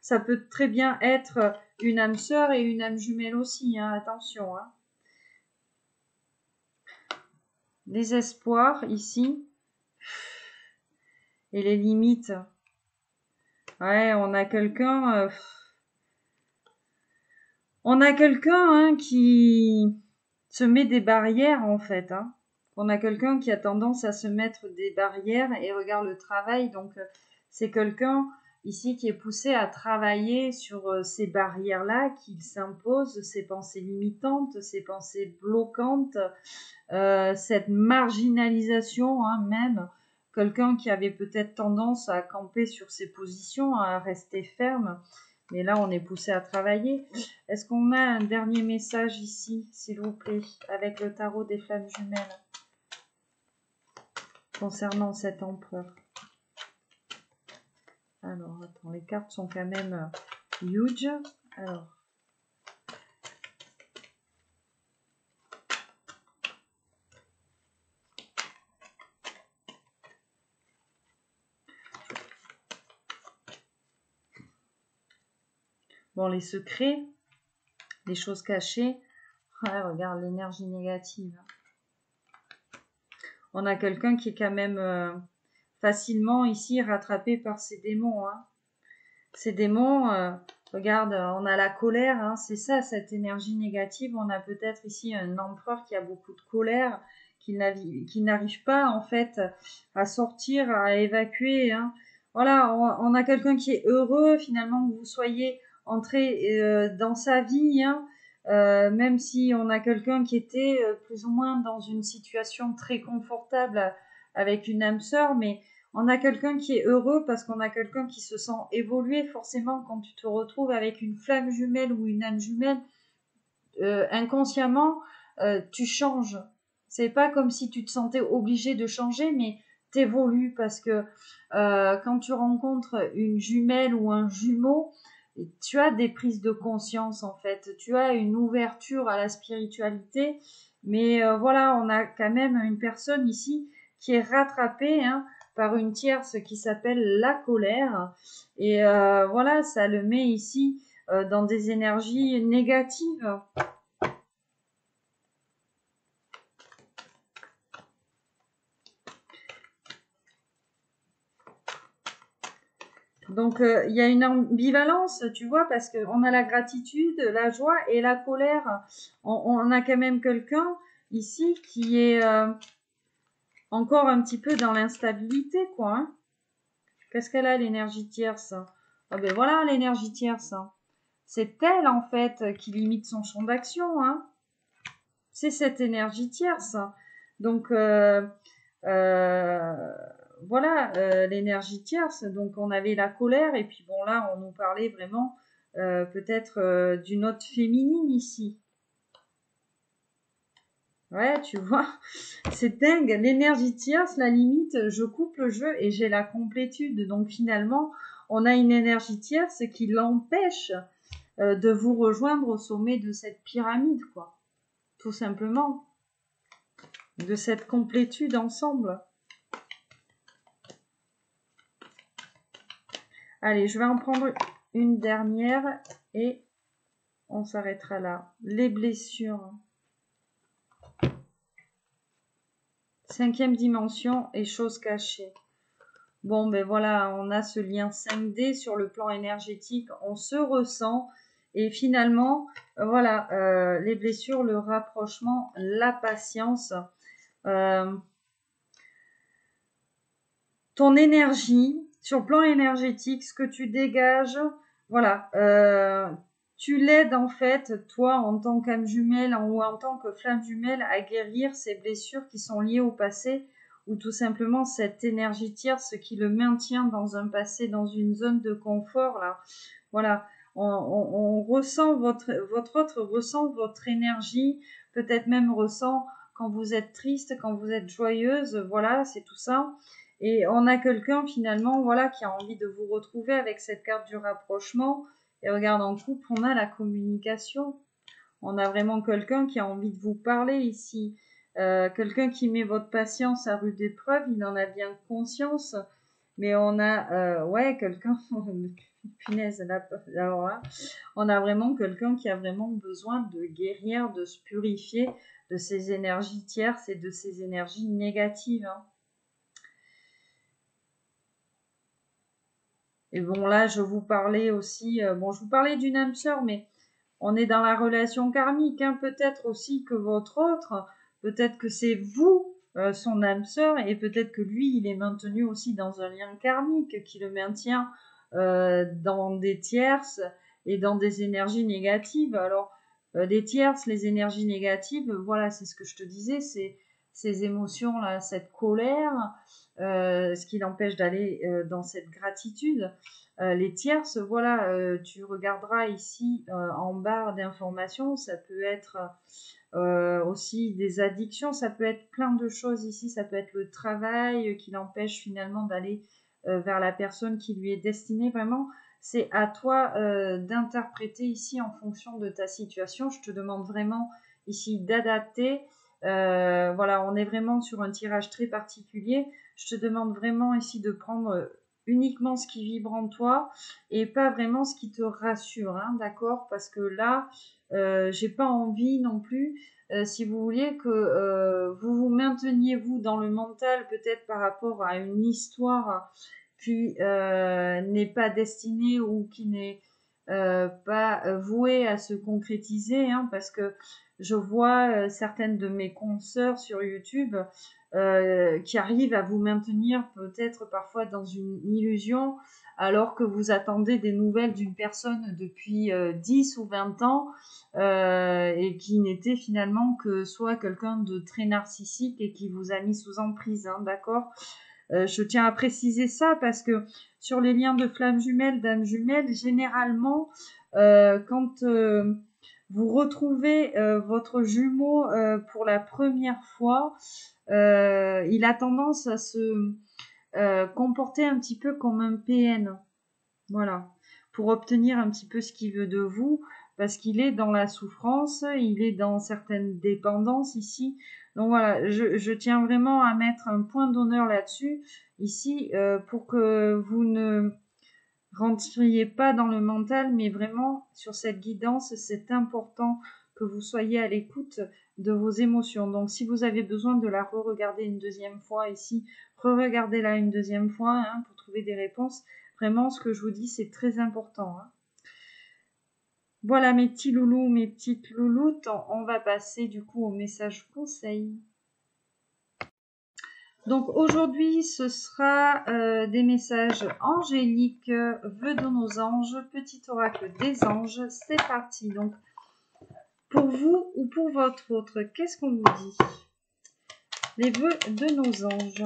Ça peut très bien être une âme sœur et une âme jumelle aussi, hein, attention. Hein. Les espoirs ici et les limites. Ouais, on a quelqu'un hein, qui se met des barrières en fait. Hein. On a quelqu'un qui a tendance à se mettre des barrières et regarde le travail. Donc c'est quelqu'un ici qui est poussé à travailler sur ces barrières-là qu'il s'impose, ces pensées limitantes, ces pensées bloquantes, cette marginalisation hein, même. Quelqu'un qui avait peut-être tendance à camper sur ses positions, à rester ferme. Mais là, on est poussé à travailler. Est-ce qu'on a un dernier message ici, s'il vous plaît, avec le tarot des flammes jumelles concernant cet empereur? Alors, attends, les cartes sont quand même huge. Alors. Bon, les secrets, les choses cachées. Ouais, regarde l'énergie négative. On a quelqu'un qui est quand même facilement ici rattrapé par ces démons. Hein. Ces démons, regarde, on a la colère, hein, c'est ça, cette énergie négative. On a peut-être ici un empereur qui a beaucoup de colère, qu'il n'arrive pas en fait à sortir, à évacuer. Hein. Voilà, on a quelqu'un qui est heureux finalement que vous soyez entré dans sa vie, hein, même si on a quelqu'un qui était plus ou moins dans une situation très confortable avec une âme sœur, mais on a quelqu'un qui est heureux parce qu'on a quelqu'un qui se sent évoluer. Forcément, quand tu te retrouves avec une flamme jumelle ou une âme jumelle, inconsciemment, tu changes. C'est pas comme si tu te sentais obligé de changer, mais t'évolues parce que quand tu rencontres une jumelle ou un jumeau, tu as des prises de conscience en fait. Tu as une ouverture à la spiritualité, mais voilà, on a quand même une personne ici qui est rattrapée hein, par une tierce qui s'appelle la colère. Et voilà, ça le met ici dans des énergies négatives. Donc, il y a une ambivalence, tu vois, parce qu'on a la gratitude, la joie et la colère. On a quand même quelqu'un ici qui est encore un petit peu dans l'instabilité, quoi. Hein. Qu'est-ce qu'elle a, l'énergie tierce? Ah ben voilà, l'énergie tierce. C'est elle, en fait, qui limite son champ d'action. Hein. C'est cette énergie tierce. Donc, voilà, l'énergie tierce. Donc, on avait la colère. Et puis, bon, là, on nous parlait vraiment peut-être d'une note féminine ici. Ouais, tu vois, c'est dingue. L'énergie tierce, la limite, je coupe le jeu et j'ai la complétude. Donc, finalement, on a une énergie tierce qui l'empêche de vous rejoindre au sommet de cette pyramide, quoi. Tout simplement. De cette complétude ensemble. Allez, je vais en prendre une dernière et on s'arrêtera là. Les blessures. 5e dimension et choses cachées. Bon, ben voilà, on a ce lien 5D sur le plan énergétique. On se ressent et finalement, voilà, les blessures, le rapprochement, la patience. Ton énergie, sur le plan énergétique, ce que tu dégages, voilà, tu l'aides en fait, toi, en tant qu'âme jumelle ou en tant que flamme jumelle, à guérir ces blessures qui sont liées au passé ou tout simplement cette énergie tierce qui le maintient dans un passé, dans une zone de confort, là. Voilà, on ressent votre autre ressent votre énergie, peut-être même ressent quand vous êtes triste, quand vous êtes joyeuse, voilà, c'est tout ça. Et on a quelqu'un finalement, voilà, qui a envie de vous retrouver avec cette carte du rapprochement. Et regarde, en couple, on a la communication. On a vraiment quelqu'un qui a envie de vous parler ici. Quelqu'un qui met votre patience à rude épreuve, il en a bien conscience. Mais on a, ouais, quelqu'un, punaise, là, alors là, on a vraiment quelqu'un qui a vraiment besoin de guérir, de se purifier de ses énergies tierces et de ses énergies négatives. Hein. Et bon, là, je vous parlais aussi, bon, je vous parlais d'une âme sœur, mais on est dans la relation karmique, hein, peut-être aussi que votre autre, peut-être que c'est vous, son âme sœur, et peut-être que lui, il est maintenu aussi dans un lien karmique qui le maintient dans des tierces et dans des énergies négatives. Alors, les tierces, les énergies négatives, voilà, c'est ce que je te disais, c'est ces émotions-là, cette colère, ce qui l'empêche d'aller dans cette gratitude. Les tierces, voilà, tu regarderas ici en barre d'informations, ça peut être aussi des addictions, ça peut être plein de choses ici, ça peut être le travail qui l'empêche finalement d'aller vers la personne qui lui est destinée. Vraiment, c'est à toi d'interpréter ici en fonction de ta situation. Je te demande vraiment ici d'adapter. Voilà, on est vraiment sur un tirage très particulier. Je te demande vraiment ici de prendre uniquement ce qui vibre en toi et pas vraiment ce qui te rassure, hein, d'accord? Parce que là, j'ai pas envie non plus, si vous vouliez, que vous vous mainteniez vous dans le mental, peut-être par rapport à une histoire qui n'est pas destinée ou qui n'est pas vouée à se concrétiser, hein, parce que je vois certaines de mes consoeurs sur YouTube qui arrivent à vous maintenir peut-être parfois dans une illusion alors que vous attendez des nouvelles d'une personne depuis 10 ou 20 ans et qui n'était finalement que soit quelqu'un de très narcissique et qui vous a mis sous emprise, hein, d'accord? Je tiens à préciser ça parce que sur les liens de flammes jumelles, d'âmes jumelles, généralement, quand vous retrouvez votre jumeau pour la première fois, il a tendance à se comporter un petit peu comme un PN. Voilà. Pour obtenir un petit peu ce qu'il veut de vous, parce qu'il est dans la souffrance, il est dans certaines dépendances ici. Donc voilà, je tiens vraiment à mettre un point d'honneur là-dessus, ici, pour que vous ne rentriez pas dans le mental, mais vraiment sur cette guidance, c'est important que vous soyez à l'écoute de vos émotions. Donc si vous avez besoin de la re-regarder une deuxième fois ici, re-regardez-la une deuxième fois hein, pour trouver des réponses. Vraiment, ce que je vous dis, c'est très important. Hein. Voilà mes petits loulous, mes petites louloutes. On va passer du coup au message conseil. Donc aujourd'hui, ce sera des messages angéliques, vœux de nos anges, petit oracle des anges. C'est parti. Donc pour vous ou pour votre autre, qu'est-ce qu'on vous dit? Les vœux de nos anges.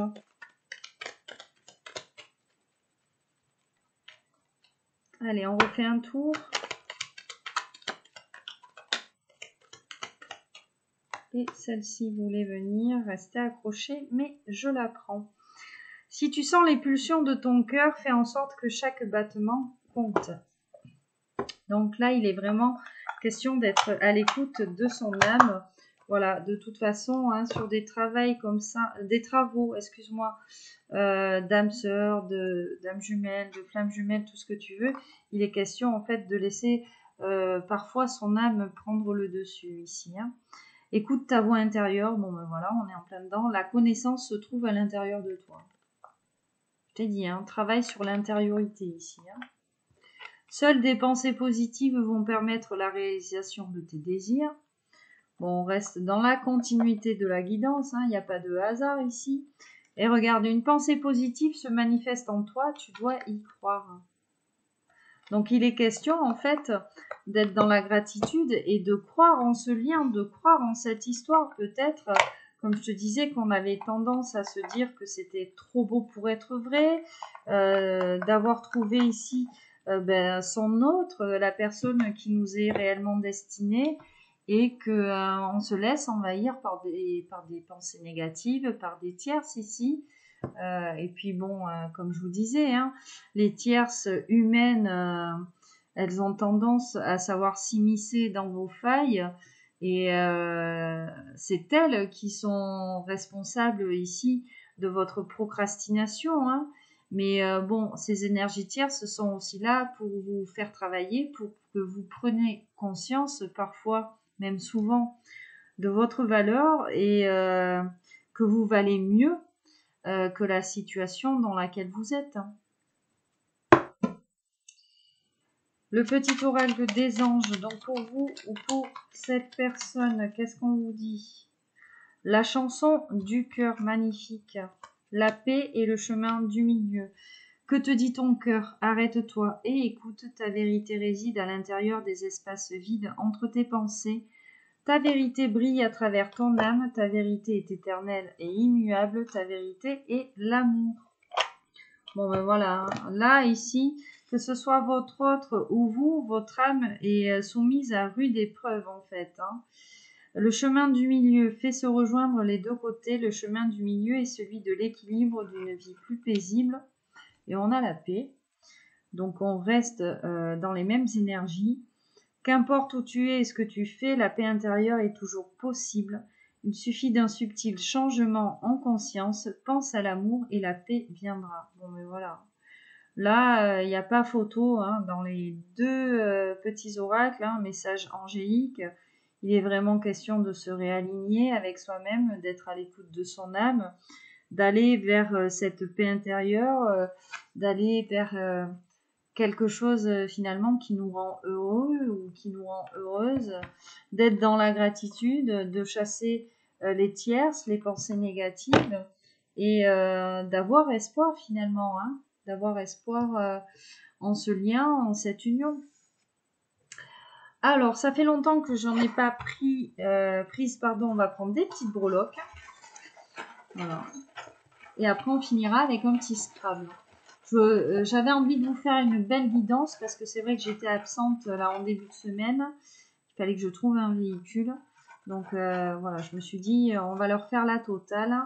Allez, on refait un tour. Et celle-ci voulait venir, rester accrochée, mais je la prends. Si tu sens les pulsions de ton cœur, fais en sorte que chaque battement compte. Donc là, il est vraiment question d'être à l'écoute de son âme. Voilà, de toute façon, hein, sur des travaux comme ça, des travaux, excuse-moi, d'âme sœur, d'âme jumelle, de flamme jumelle, tout ce que tu veux, il est question en fait de laisser parfois son âme prendre le dessus ici. Hein. Écoute ta voix intérieure. Bon, ben voilà, on est en plein dedans. La connaissance se trouve à l'intérieur de toi. Je t'ai dit, hein, travaille sur l'intériorité ici. Hein. Seules des pensées positives vont permettre la réalisation de tes désirs. Bon, on reste dans la continuité de la guidance. Il n'y a pas de hasard ici. Et regarde, une pensée positive se manifeste en toi. Tu dois y croire. Donc, il est question, en fait, d'être dans la gratitude et de croire en ce lien, de croire en cette histoire. Peut-être, comme je te disais, qu'on avait tendance à se dire que c'était trop beau pour être vrai, d'avoir trouvé ici son autre, la personne qui nous est réellement destinée, et qu'on se laisse envahir par des pensées négatives, par des tierces ici. Et puis bon, comme je vous disais, hein, les tierces humaines, elles ont tendance à savoir s'immiscer dans vos failles et c'est elles qui sont responsables ici de votre procrastination. Hein. Mais bon, ces énergies tierces sont aussi là pour vous faire travailler, pour que vous preniez conscience parfois, même souvent, de votre valeur et que vous valez mieux que la situation dans laquelle vous êtes. Le petit oracle des anges, donc pour vous ou pour cette personne, qu'est-ce qu'on vous dit? La chanson du cœur magnifique, la paix et le chemin du milieu. Que te dit ton cœur? Arrête-toi et écoute, ta vérité réside à l'intérieur des espaces vides entre tes pensées. Ta vérité brille à travers ton âme, ta vérité est éternelle et immuable, ta vérité est l'amour. Bon ben voilà, là ici, que ce soit votre autre ou vous, votre âme est soumise à rude épreuve en fait. Hein. Le chemin du milieu fait se rejoindre les deux côtés. Le chemin du milieu est celui de l'équilibre, d'une vie plus paisible. Et on a la paix. Donc on reste dans les mêmes énergies. Qu'importe où tu es et ce que tu fais, la paix intérieure est toujours possible. Il suffit d'un subtil changement en conscience. Pense à l'amour et la paix viendra. Bon, mais voilà. Là, il n'y a pas photo hein, dans les deux petits oracles, hein, message angélique. Il est vraiment question de se réaligner avec soi-même, d'être à l'écoute de son âme, d'aller vers cette paix intérieure, d'aller vers quelque chose finalement qui nous rend heureux ou qui nous rend heureuse, d'être dans la gratitude, de chasser les tierces, les pensées négatives et d'avoir espoir finalement, hein, d'avoir espoir en ce lien, en cette union. Alors, ça fait longtemps que j'en ai pas prise, pardon, on va prendre des petites breloques. Voilà. Et après, on finira avec un petit Scrabble. J'avais envie de vous faire une belle guidance parce que c'est vrai que j'étais absente là en début de semaine. Il fallait que je trouve un véhicule. Donc voilà, je me suis dit, on va leur faire la totale.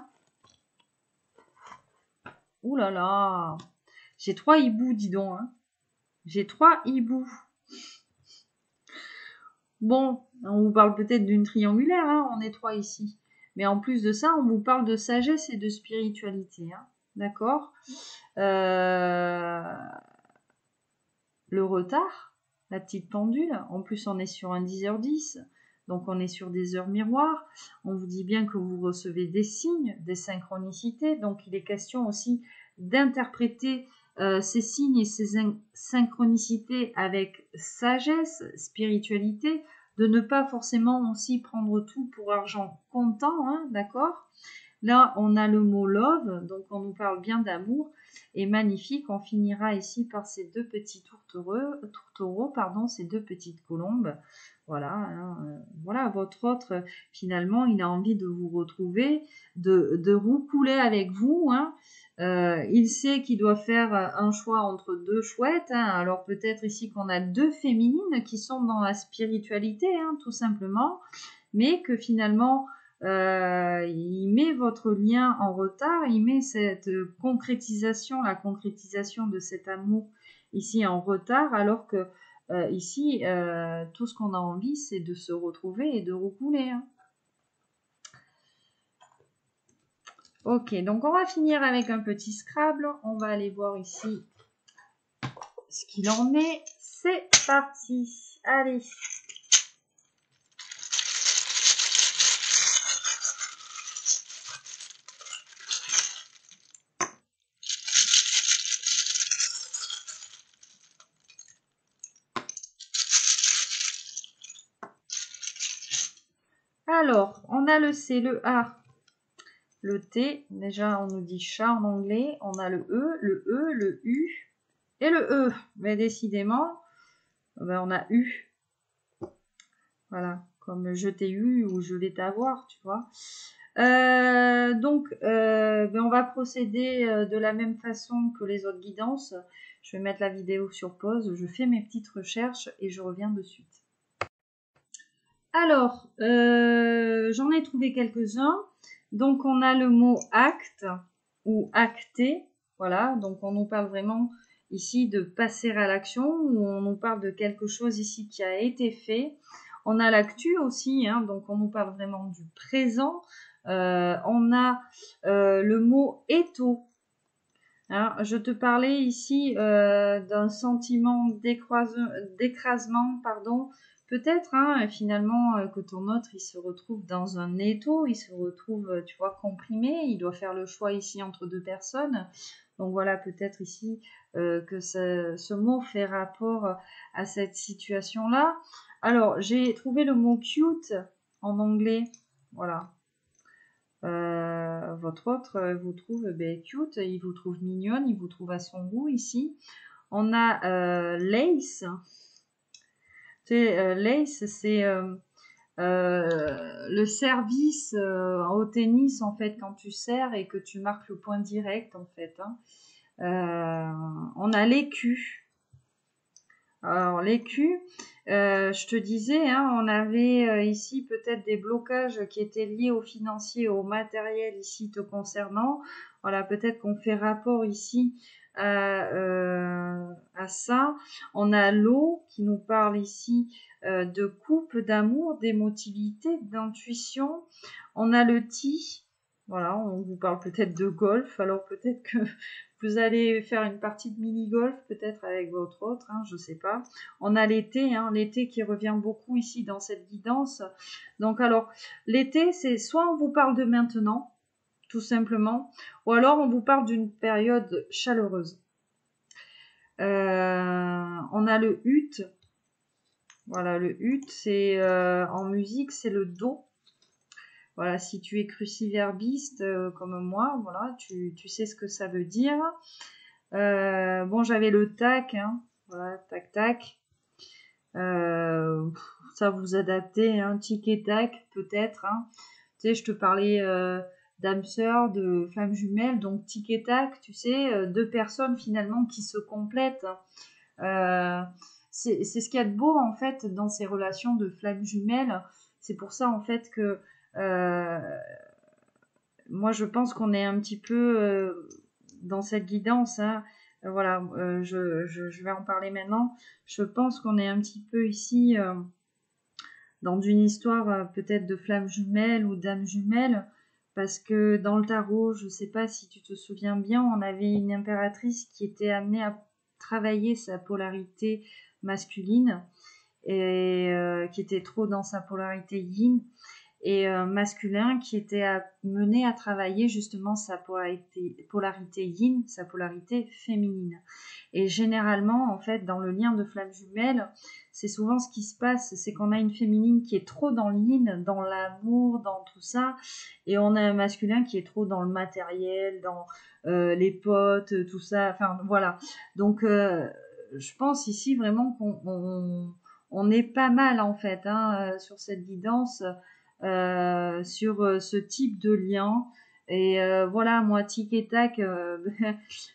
Ouh là là, j'ai 3 hiboux, dis donc. Hein. J'ai 3 hiboux. Bon, on vous parle peut-être d'une triangulaire, hein, on est 3 ici. Mais en plus de ça, on vous parle de sagesse et de spiritualité. Hein, d'accord le retard, la petite pendule. En plus, on est sur un 10h10. Donc, on est sur des heures miroirs. On vous dit bien que vous recevez des signes, des synchronicités. Donc, il est question aussi d'interpréter ces signes et ces synchronicités avec sagesse, spiritualité, de ne pas forcément aussi prendre tout pour argent comptant, hein, d'accord ? Là, on a le mot love, donc on nous parle bien d'amour. Et magnifique, on finira ici par ces deux petits tourtereaux, ces deux petites colombes. Voilà, hein, voilà, votre autre, finalement, il a envie de vous retrouver, de roucouler avec vous. Hein. Il sait qu'il doit faire un choix entre deux chouettes. Hein. Alors peut-être ici qu'on a deux féminines qui sont dans la spiritualité, hein, tout simplement, mais que finalement... il met votre lien en retard, il met cette concrétisation, la concrétisation de cet amour ici en retard, alors que ici, tout ce qu'on a envie, c'est de se retrouver et de roucouler. Hein. Ok, donc on va finir avec un petit Scrabble. On va aller voir ici ce qu'il en est. C'est parti. Allez. Alors, on a le C, le A, le T. Déjà, on nous dit chat en anglais. On a le E, le U et le E. Mais décidément, on a U. Voilà, comme je t'ai eu ou je vais t'avoir, tu vois. Donc, on va procéder de la même façon que les autres guidances. Je vais mettre la vidéo sur pause. Je fais mes petites recherches et je reviens de suite. Alors, j'en ai trouvé quelques-uns. Donc, on a le mot acte ou acter. Voilà, donc on nous parle vraiment ici de passer à l'action ou on nous parle de quelque chose ici qui a été fait. On a l'actu aussi, hein, donc on nous parle vraiment du présent. On a le mot étau. Hein, je te parlais ici d'un sentiment d'écrasement, pardon. Peut-être hein, finalement que ton autre il se retrouve dans un étau, il se retrouve, tu vois, comprimé, il doit faire le choix ici entre deux personnes. Donc voilà, peut-être ici que ce mot fait rapport à cette situation-là. Alors, j'ai trouvé le mot cute en anglais, voilà. Votre autre vous trouve cute, il vous trouve mignonne, il vous trouve à son goût ici. On a lace. Tu sais, lace, c'est le service au tennis en fait quand tu sers et que tu marques le point direct en fait. Hein. On a l'écu. Alors l'écu, je te disais, hein, on avait ici peut-être des blocages qui étaient liés au financier, au matériel ici te concernant. Voilà, peut-être qu'on fait rapport ici à ça. On a l'eau qui nous parle ici de couple, d'amour, d'émotivité, d'intuition. On a le ti. Voilà, on vous parle peut-être de golf, alors peut-être que vous allez faire une partie de mini-golf, peut-être avec votre autre, hein, je ne sais pas. On a l'été, hein, l'été qui revient beaucoup ici dans cette guidance. Donc alors, l'été, c'est soit on vous parle de maintenant, tout simplement, ou alors on vous parle d'une période chaleureuse. On a le ut. Voilà, le ut, c'est en musique, c'est le do. Voilà, si tu es cruciverbiste comme moi, voilà, tu sais ce que ça veut dire. Bon, j'avais le tac, hein, voilà, tac tac. Ça vous adaptez, hein, tic et tac, peut-être. Hein. Tu sais, je te parlais d'âme sœur, de flamme jumelle, donc tic et tac, tu sais, deux personnes finalement qui se complètent. C'est ce qu'il y a de beau en fait dans ces relations de flamme jumelle. C'est pour ça en fait que euh, moi je pense qu'on est un petit peu dans cette guidance. Hein. Voilà, je vais en parler maintenant. Je pense qu'on est un petit peu ici dans une histoire peut-être de flamme jumelle ou d'âme jumelle, parce que dans le tarot, je ne sais pas si tu te souviens bien, on avait une impératrice qui était amenée à travailler sa polarité masculine et qui était trop dans sa polarité yin, et masculin qui était mené à travailler justement sa polarité yin, sa polarité féminine. Et généralement, en fait, dans le lien de flamme jumelle, c'est souvent ce qui se passe, c'est qu'on a une féminine qui est trop dans le yin, dans l'amour, dans tout ça, et on a un masculin qui est trop dans le matériel, dans les potes, tout ça, enfin voilà. Donc, je pense ici vraiment qu'on est pas mal en fait hein, sur cette guidance, sur ce type de lien. Et voilà, moi, tic et tac,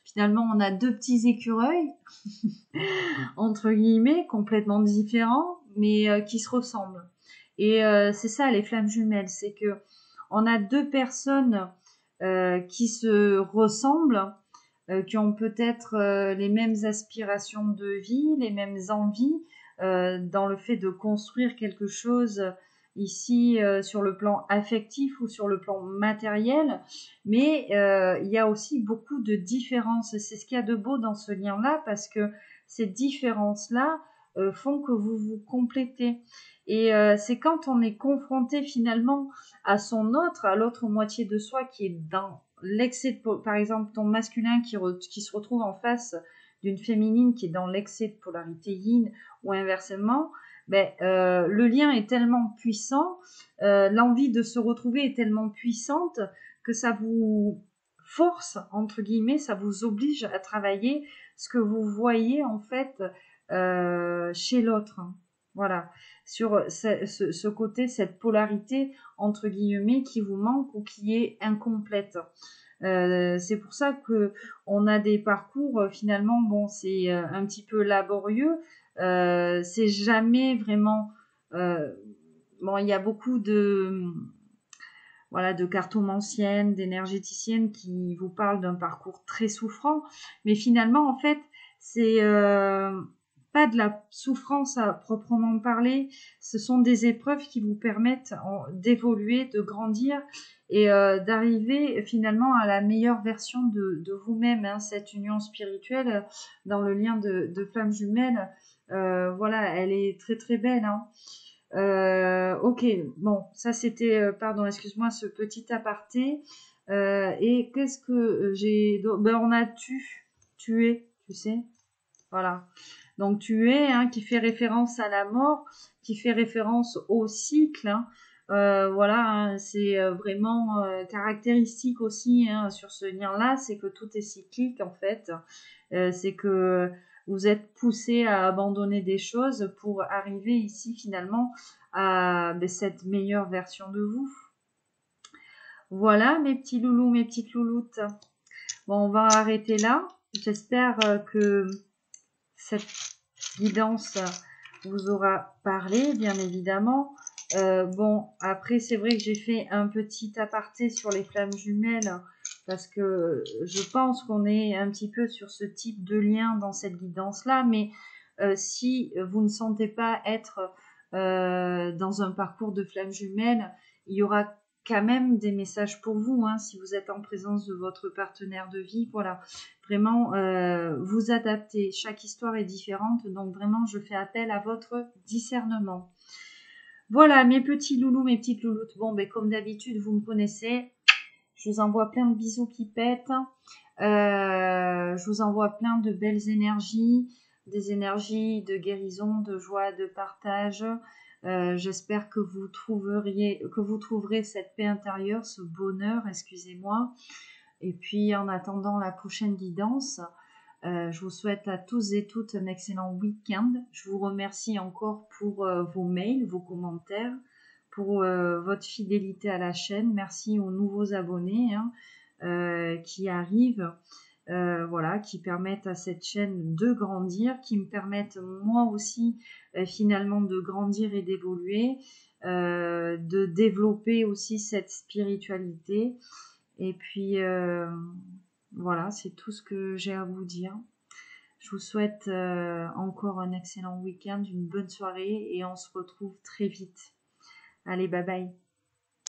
finalement, on a deux petits écureuils, entre guillemets, complètement différents, mais qui se ressemblent. Et c'est ça, les flammes jumelles, c'est que on a deux personnes qui se ressemblent, qui ont peut-être les mêmes aspirations de vie, les mêmes envies, dans le fait de construire quelque chose ici sur le plan affectif ou sur le plan matériel, mais il y a aussi beaucoup de différences. C'est ce qu'il y a de beau dans ce lien-là, parce que ces différences-là font que vous vous complétez. Et c'est quand on est confronté finalement à son autre, à l'autre moitié de soi qui est dans l'excès de, par exemple, ton masculin qui se retrouve en face d'une féminine qui est dans l'excès de polarité yin, ou inversement, ben, le lien est tellement puissant, l'envie de se retrouver est tellement puissante que ça vous force, entre guillemets, ça vous oblige à travailler ce que vous voyez en fait chez l'autre. Voilà, sur ce côté, cette polarité entre guillemets qui vous manque ou qui est incomplète. C'est pour ça que on a des parcours finalement, bon, c'est un petit peu laborieux. C'est jamais vraiment. Bon, il y a beaucoup de voilà de cartomanciennes, d'énergéticiennes qui vous parlent d'un parcours très souffrant, mais finalement en fait c'est pas de la souffrance à proprement parler, ce sont des épreuves qui vous permettent d'évoluer, de grandir et d'arriver finalement à la meilleure version de vous-même. Hein. Cette union spirituelle dans le lien de flamme jumelle, voilà, elle est très très belle. Hein. Ok, bon, ça c'était, pardon, excuse-moi, ce petit aparté. Et qu'est-ce que j'ai... Ben, on a tué, tu sais. Voilà. Donc tuer, hein, qui fait référence à la mort, qui fait référence au cycle. Hein. Voilà, hein, c'est vraiment caractéristique aussi hein, sur ce lien-là, c'est que tout est cyclique en fait. C'est que vous êtes poussé à abandonner des choses pour arriver ici finalement à cette meilleure version de vous. Voilà mes petits loulous, mes petites louloutes. Bon, on va arrêter là. J'espère que cette guidance vous aura parlé, bien évidemment. Bon, après, c'est vrai que j'ai fait un petit aparté sur les flammes jumelles parce que je pense qu'on est un petit peu sur ce type de lien dans cette guidance-là, mais si vous ne sentez pas être dans un parcours de flammes jumelles, il y aura quand même des messages pour vous, hein, si vous êtes en présence de votre partenaire de vie, voilà. Vraiment, vous adaptez. Chaque histoire est différente, donc vraiment, je fais appel à votre discernement. Voilà, mes petits loulous, mes petites louloutes. Bon, ben, comme d'habitude, vous me connaissez. Je vous envoie plein de bisous qui pètent. Je vous envoie plein de belles énergies, des énergies de guérison, de joie, de partage. J'espère que vous trouverez cette paix intérieure, ce bonheur, excusez-moi. Et puis en attendant la prochaine guidance, je vous souhaite à tous et toutes un excellent week-end. Je vous remercie encore pour vos mails, vos commentaires, pour votre fidélité à la chaîne. Merci aux nouveaux abonnés qui arrivent, voilà, qui permettent à cette chaîne de grandir, qui me permettent moi aussi finalement de grandir et d'évoluer, de développer aussi cette spiritualité. Et puis voilà, c'est tout ce que j'ai à vous dire. Je vous souhaite encore un excellent week-end, une bonne soirée et on se retrouve très vite. Allez, bye bye.